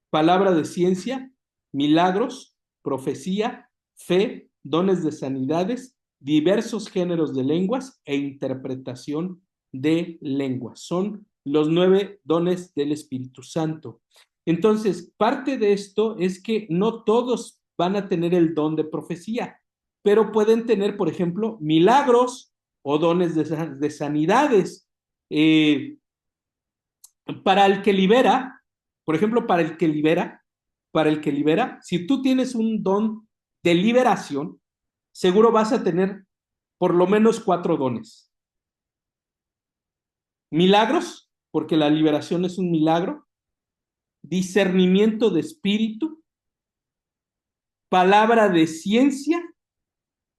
palabra de ciencia, milagros, profecía, fe, dones de sanidades, diversos géneros de lenguas e interpretación de lenguas. Son los 9 dones del Espíritu Santo. Entonces, parte de esto es que no todos van a tener el don de profecía, pero pueden tener, por ejemplo, milagros o dones de sanidades. Eh, para el que libera, por ejemplo, para el que libera, si tú tienes un don de liberación, seguro vas a tener por lo menos 4 dones. Milagros, porque la liberación es un milagro, discernimiento de espíritu, palabra de ciencia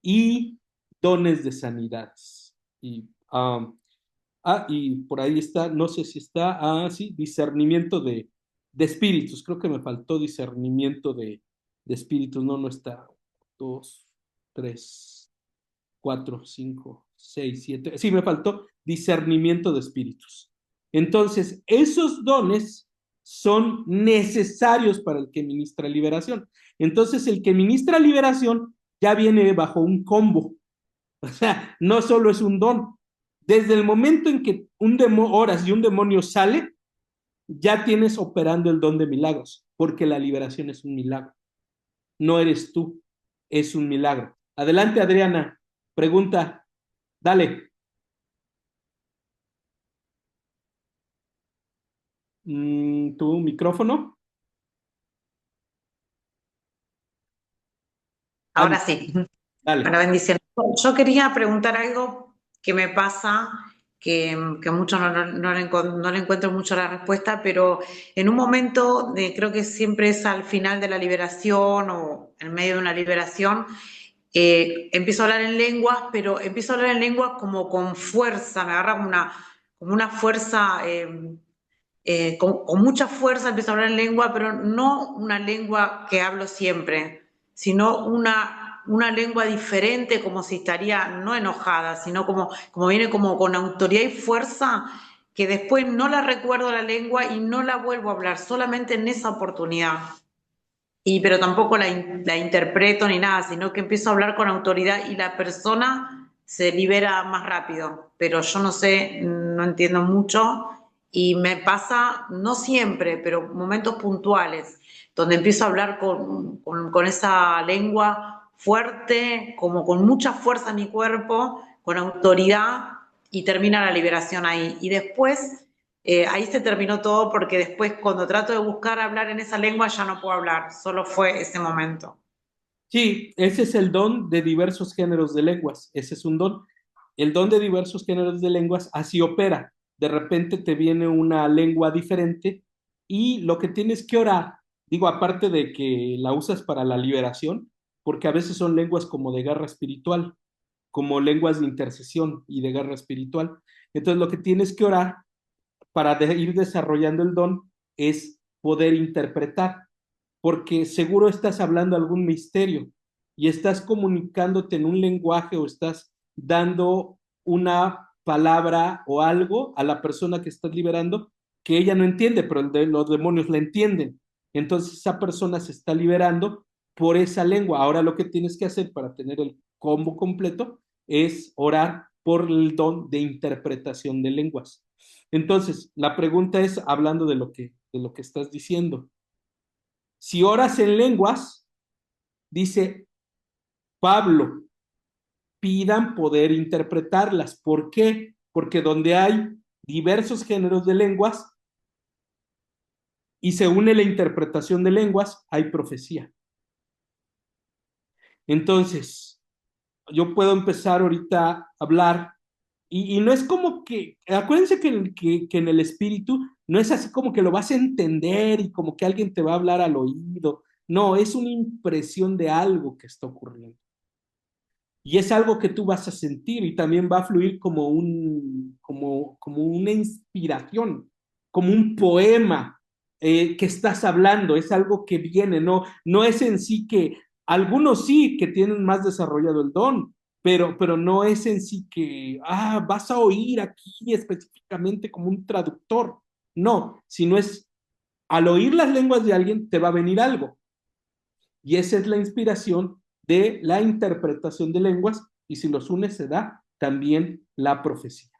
y dones de sanidades. Y por ahí está, no sé si está, sí, discernimiento de espíritus. Creo que me faltó discernimiento de espíritus. No está. 2, 3, 4, 5, 6, 7. Sí, me faltó discernimiento de espíritus. Entonces, esos dones son necesarios para el que ministra liberación. Entonces, el que ministra liberación ya viene bajo un combo. O sea, no solo es un don. Desde el momento en que oras y un demonio sale, ya tienes operando el don de milagros, porque la liberación es un milagro. No eres tú, es un milagro. Adelante, Adriana. Pregunta. Dale. ¿Tu micrófono? Ahora sí. Dale. Una bendición. Yo quería preguntar algo que me pasa, que mucho no le encuentro mucho la respuesta, pero en un momento, creo que siempre es al final de la liberación o en medio de una liberación, empiezo a hablar en lenguas, pero empiezo a hablar en lenguas como con fuerza, me agarra como una fuerza, con mucha fuerza empiezo a hablar en lengua, pero no una lengua que hablo siempre, sino una lengua diferente, como si estaría no enojada, sino como viene como con autoridad y fuerza, que después no la recuerdo la lengua y no la vuelvo a hablar, solamente en esa oportunidad. Pero tampoco la interpreto ni nada, sino que empiezo a hablar con autoridad y la persona se libera más rápido. Pero yo no sé, no entiendo mucho y me pasa, no siempre, pero momentos puntuales, donde empiezo a hablar con esa lengua fuerte, como con mucha fuerza en mi cuerpo, con autoridad, y termina la liberación ahí. Y después, ahí se terminó todo, porque después cuando trato de buscar hablar en esa lengua ya no puedo hablar, solo fue ese momento. Sí, ese es el don de diversos géneros de lenguas, ese es un don. El don de diversos géneros de lenguas así opera. De repente te viene una lengua diferente y lo que tienes que orar, digo, aparte de que la usas para la liberación, porque a veces son lenguas como de guerra espiritual, como lenguas de intercesión y de guerra espiritual. Entonces lo que tienes que orar para ir desarrollando el don es poder interpretar, porque seguro estás hablando algún misterio y estás comunicándote en un lenguaje o estás dando una palabra o algo a la persona que estás liberando que ella no entiende, pero los demonios la entienden. Entonces esa persona se está liberando por esa lengua. Ahora lo que tienes que hacer para tener el combo completo es orar por el don de interpretación de lenguas. Entonces, la pregunta es, hablando de lo que estás diciendo, si oras en lenguas, dice Pablo, pidan poder interpretarlas. ¿Por qué? Porque donde hay diversos géneros de lenguas y se une la interpretación de lenguas, hay profecía. Entonces, yo puedo empezar ahorita a hablar y no es como que, acuérdense que en el espíritu no es así como que lo vas a entender y como que alguien te va a hablar al oído. No, es una impresión de algo que está ocurriendo. Y es algo que tú vas a sentir y también va a fluir como una inspiración, como un poema que estás hablando, es algo que viene, no es en sí que, algunos sí que tienen más desarrollado el don, pero no es en sí que, vas a oír aquí específicamente como un traductor, no, sino es, al oír las lenguas de alguien te va a venir algo. Y esa es la inspiración de la interpretación de lenguas, y si los unes se da también la profecía.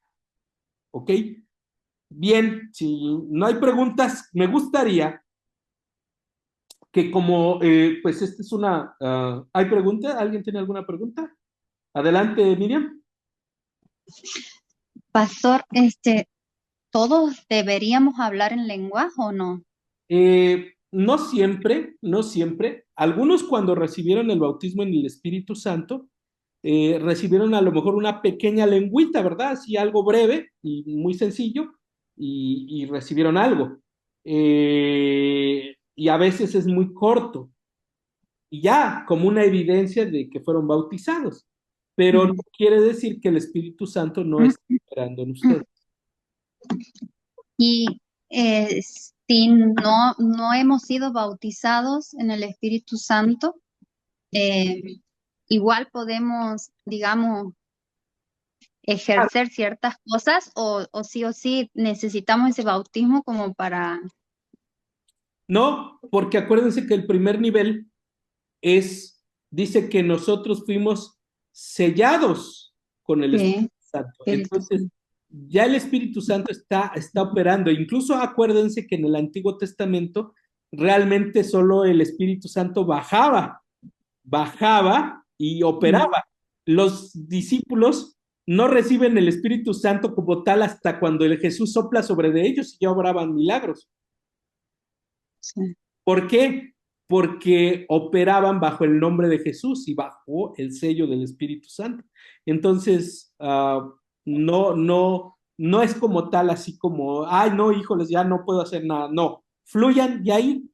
¿Ok? Bien, si no hay preguntas, me gustaría que como, pues esta es una, ¿hay pregunta? ¿Alguien tiene alguna pregunta? Adelante, Miriam. Pastor, ¿todos deberíamos hablar en lenguaje o no? No siempre, no siempre. Algunos cuando recibieron el bautismo en el Espíritu Santo, recibieron a lo mejor una pequeña lengüita, ¿verdad? Así algo breve y muy sencillo, y recibieron algo. Y a veces es muy corto, y ya, como una evidencia de que fueron bautizados. Pero no quiere decir que el Espíritu Santo no esté esperando en ustedes. Y si no hemos sido bautizados en el Espíritu Santo, eh, igual podemos, digamos, ejercer ciertas cosas o sí necesitamos ese bautismo como para... No, porque acuérdense que el primer nivel dice que nosotros fuimos sellados con el Espíritu Santo. Entonces, ya el Espíritu Santo está operando. Incluso acuérdense que en el Antiguo Testamento realmente solo el Espíritu Santo bajaba y operaba. Los discípulos no reciben el Espíritu Santo como tal hasta cuando el Jesús sopla sobre de ellos y ya obraban milagros. Sí. ¿Por qué? Porque operaban bajo el nombre de Jesús y bajo el sello del Espíritu Santo. Entonces, no es como tal, así como, ay, no, híjoles, ya no puedo hacer nada. No, fluyan y ahí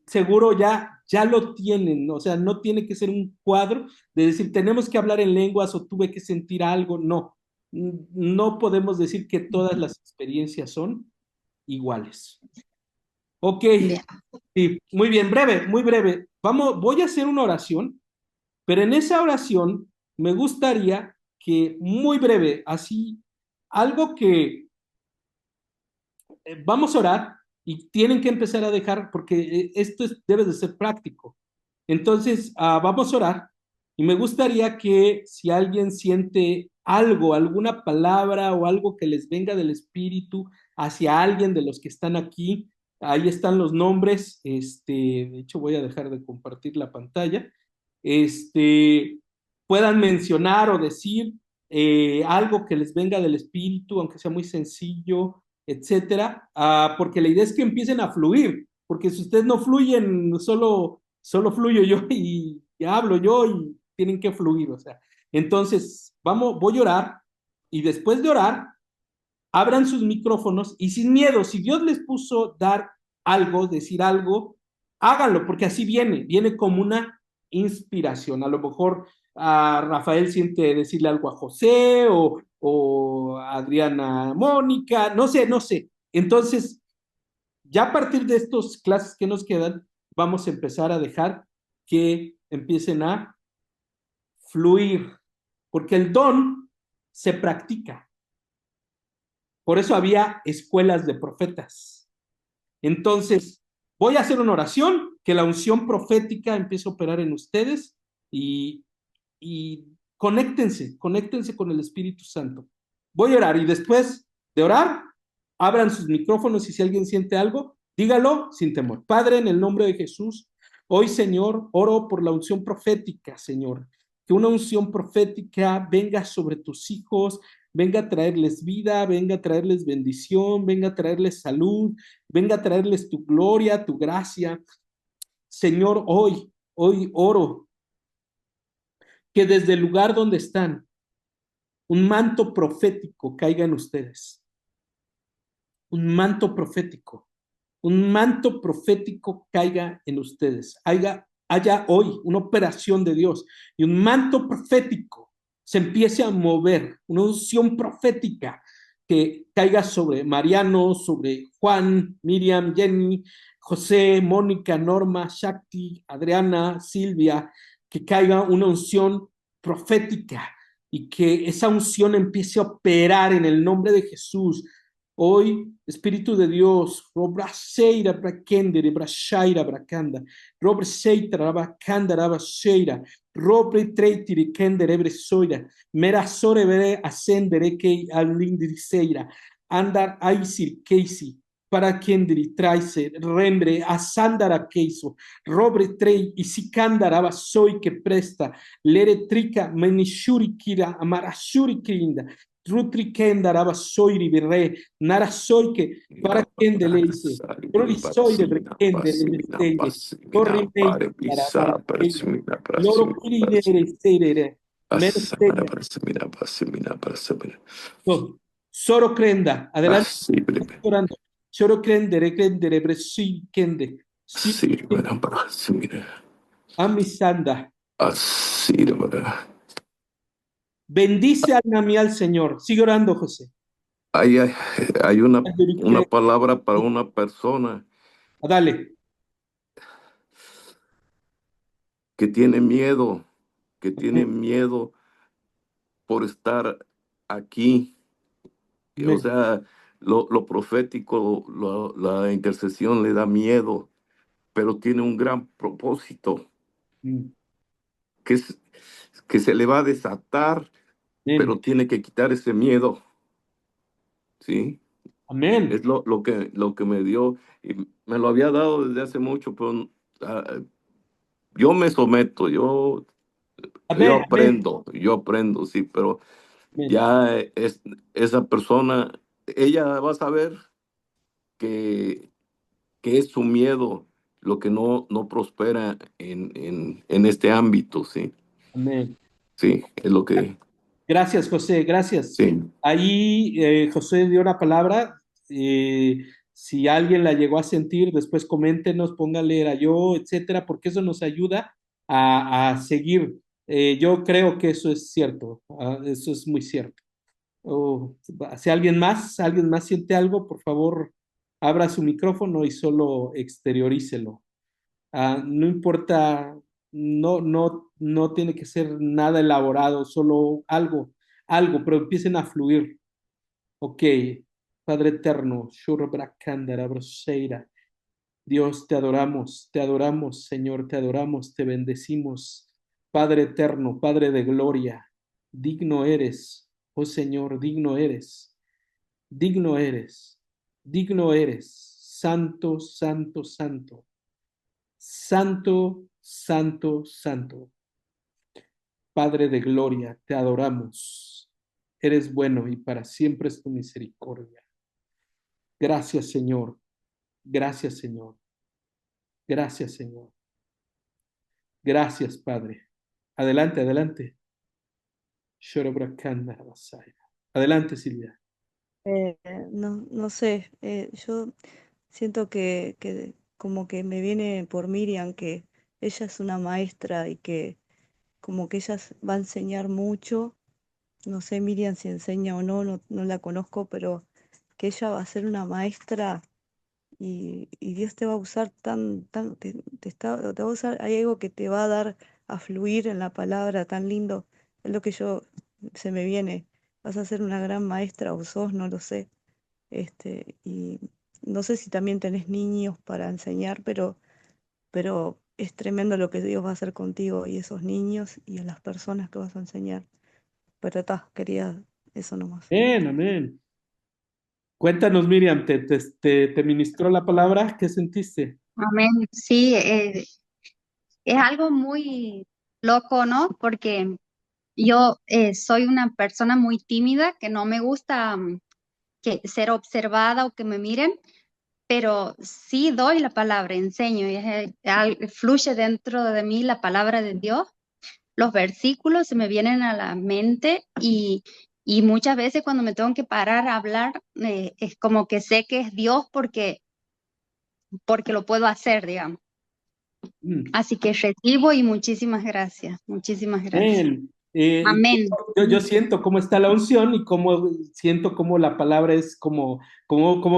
seguro ya lo tienen, o sea, no tiene que ser un cuadro de decir, tenemos que hablar en lenguas o tuve que sentir algo, no. No podemos decir que todas las experiencias son iguales. Ok, Bien. sí, muy bien, breve, muy breve. Voy a hacer una oración, pero en esa oración me gustaría que, muy breve, así, algo que vamos a orar y tienen que empezar a dejar, porque esto debe de ser práctico. Entonces, vamos a orar y me gustaría que si alguien siente algo, alguna palabra o algo que les venga del Espíritu hacia alguien de los que están aquí, ahí están los nombres, de hecho voy a dejar de compartir la pantalla, puedan mencionar o decir algo que les venga del espíritu, aunque sea muy sencillo, etcétera, porque la idea es que empiecen a fluir, porque si ustedes no fluyen, solo fluyo yo y hablo yo y tienen que fluir, o sea. Entonces, voy a orar y después de orar, abran sus micrófonos y sin miedo, si Dios les puso dar algo, decir algo, háganlo, porque así viene como una inspiración. A lo mejor Rafael siente decirle algo a José o a Adriana Mónica, no sé. Entonces, ya a partir de estas clases que nos quedan, vamos a empezar a dejar que empiecen a fluir, porque el don se practica. Por eso había escuelas de profetas. Entonces, voy a hacer una oración, que la unción profética empiece a operar en ustedes y conéctense con el Espíritu Santo. Voy a orar y después de orar, abran sus micrófonos y si alguien siente algo, dígalo sin temor. Padre, en el nombre de Jesús, hoy, Señor, oro por la unción profética, Señor. Que una unción profética venga sobre tus hijos, venga a traerles vida, venga a traerles bendición, venga a traerles salud, venga a traerles tu gloria, tu gracia. Señor, hoy oro que desde el lugar donde están, un manto profético caiga en ustedes. Un manto profético. Un manto profético caiga en ustedes. Haya hoy una operación de Dios y un manto profético se empiece a mover, una unción profética que caiga sobre Mariano, sobre Juan, Miriam, Jenny, José, Mónica, Norma, Shakti, Adriana, Silvia, que caiga una unción profética y que esa unción empiece a operar en el nombre de Jesús. Hoy, Espíritu de Dios, Robraseira Brakendere, Brashaira Brakanda, Robreseita Rabakanda Rabasheira, Robre Treitiri Kendere Bresoira, Merasore Bere Ascendere Kei Alindiriseira, Andar Aisir Keisi, para Kendri Traise, Rembre Asandara Keiso, Robre Trei Isikandara Basoy que presta, Lere Trika Menishuri Kira, Amarashuri Kinda, Rutri Kendara Soiri Virre, Nara Soike, para Kendeleise, Rori Soire Brekendere Besteire, Corri Meitara para Loro Kirinere Seire, Mercedes, Soro Crenda, adelante, orando. Soro Crendere, Bresi Kende, Amisanda. Bendice alma mía al Señor. Sigue orando, José. Hay una palabra para una persona Dale. que tiene miedo por estar aquí. O sea, lo profético, la intercesión le da miedo, pero tiene un gran propósito que se le va a desatar, pero tiene que quitar ese miedo. ¿Sí? Amén. Es lo que me dio, y me lo había dado desde hace mucho, pero yo me someto, yo aprendo, sí, pero Amén. ya esa persona, ella va a saber que es su miedo lo que no prospera en este ámbito, sí. Amén. Sí, es lo que... Gracias, José, gracias. Sí. Ahí José dio una palabra. Si alguien la llegó a sentir, después coméntenos, póngale era yo, etcétera, porque eso nos ayuda a seguir. Yo creo que eso es cierto, eso es muy cierto. Si alguien más siente algo, por favor, abra su micrófono y solo exteriorícelo. No importa, no tiene que ser nada elaborado, solo algo, pero empiecen a fluir. Ok, Padre eterno, Shurabrakandara Broseira. Dios, te adoramos, Señor, te adoramos, te bendecimos. Padre eterno, Padre de gloria, digno eres, oh Señor, digno eres, digno eres, digno eres, santo, santo, santo, santo, santo, santo. Padre de gloria, te adoramos. Eres bueno y para siempre es tu misericordia. Gracias, Señor. Gracias, Señor. Gracias, Señor. Gracias, Padre. Adelante, adelante. Adelante, Silvia. No sé, yo siento que como que me viene por Miriam, que ella es una maestra y que como que ella va a enseñar mucho. No sé Miriam si enseña o no, no la conozco, pero que ella va a ser una maestra y Dios te va a usar te va a usar, hay algo que te va a dar a fluir en la palabra tan lindo. Es lo que se me viene. Vas a ser una gran maestra o sos, no lo sé. Y no sé si también tenés niños para enseñar, pero es tremendo lo que Dios va a hacer contigo y esos niños y a las personas que vas a enseñar. Pero quería eso nomás. Amén, amén. Cuéntanos, Miriam, ¿te ministró la palabra? ¿Qué sentiste? Amén. Sí, es algo muy loco, ¿no? Porque yo soy una persona muy tímida, que no me gusta que ser observada o que me miren, pero sí doy la palabra, enseño, y fluye dentro de mí la palabra de Dios. Los versículos se me vienen a la mente y muchas veces cuando me tengo que parar a hablar, es como que sé que es Dios porque lo puedo hacer, digamos. Mm. Así que recibo y muchísimas gracias, muchísimas gracias. Amén. Amén. Yo siento cómo está la unción y cómo siento cómo la palabra es cómo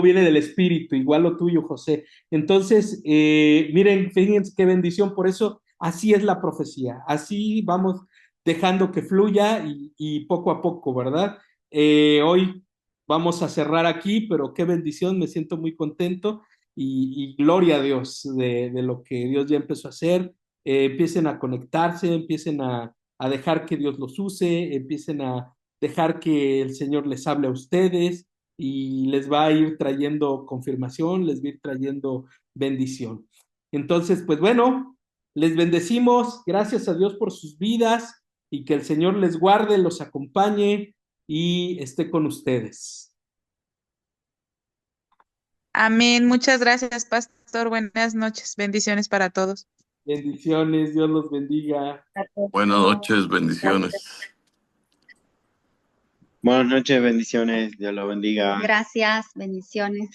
viene del Espíritu, igual lo tuyo, José. Entonces, miren, fíjense qué bendición, por eso así es la profecía, así vamos dejando que fluya y poco a poco, ¿verdad? Hoy vamos a cerrar aquí, pero qué bendición, me siento muy contento y gloria a Dios de lo que Dios ya empezó a hacer. Empiecen a conectarse, empiecen a dejar que Dios los use, empiecen a dejar que el Señor les hable a ustedes y les va a ir trayendo confirmación, les va a ir trayendo bendición. Entonces, pues bueno, les bendecimos, gracias a Dios por sus vidas y que el Señor les guarde, los acompañe y esté con ustedes. Amén. Muchas gracias, pastor. Buenas noches. Bendiciones para todos. Bendiciones, Dios los bendiga. Buenas noches, bendiciones. Buenas noches, bendiciones, Dios los bendiga. Gracias, bendiciones.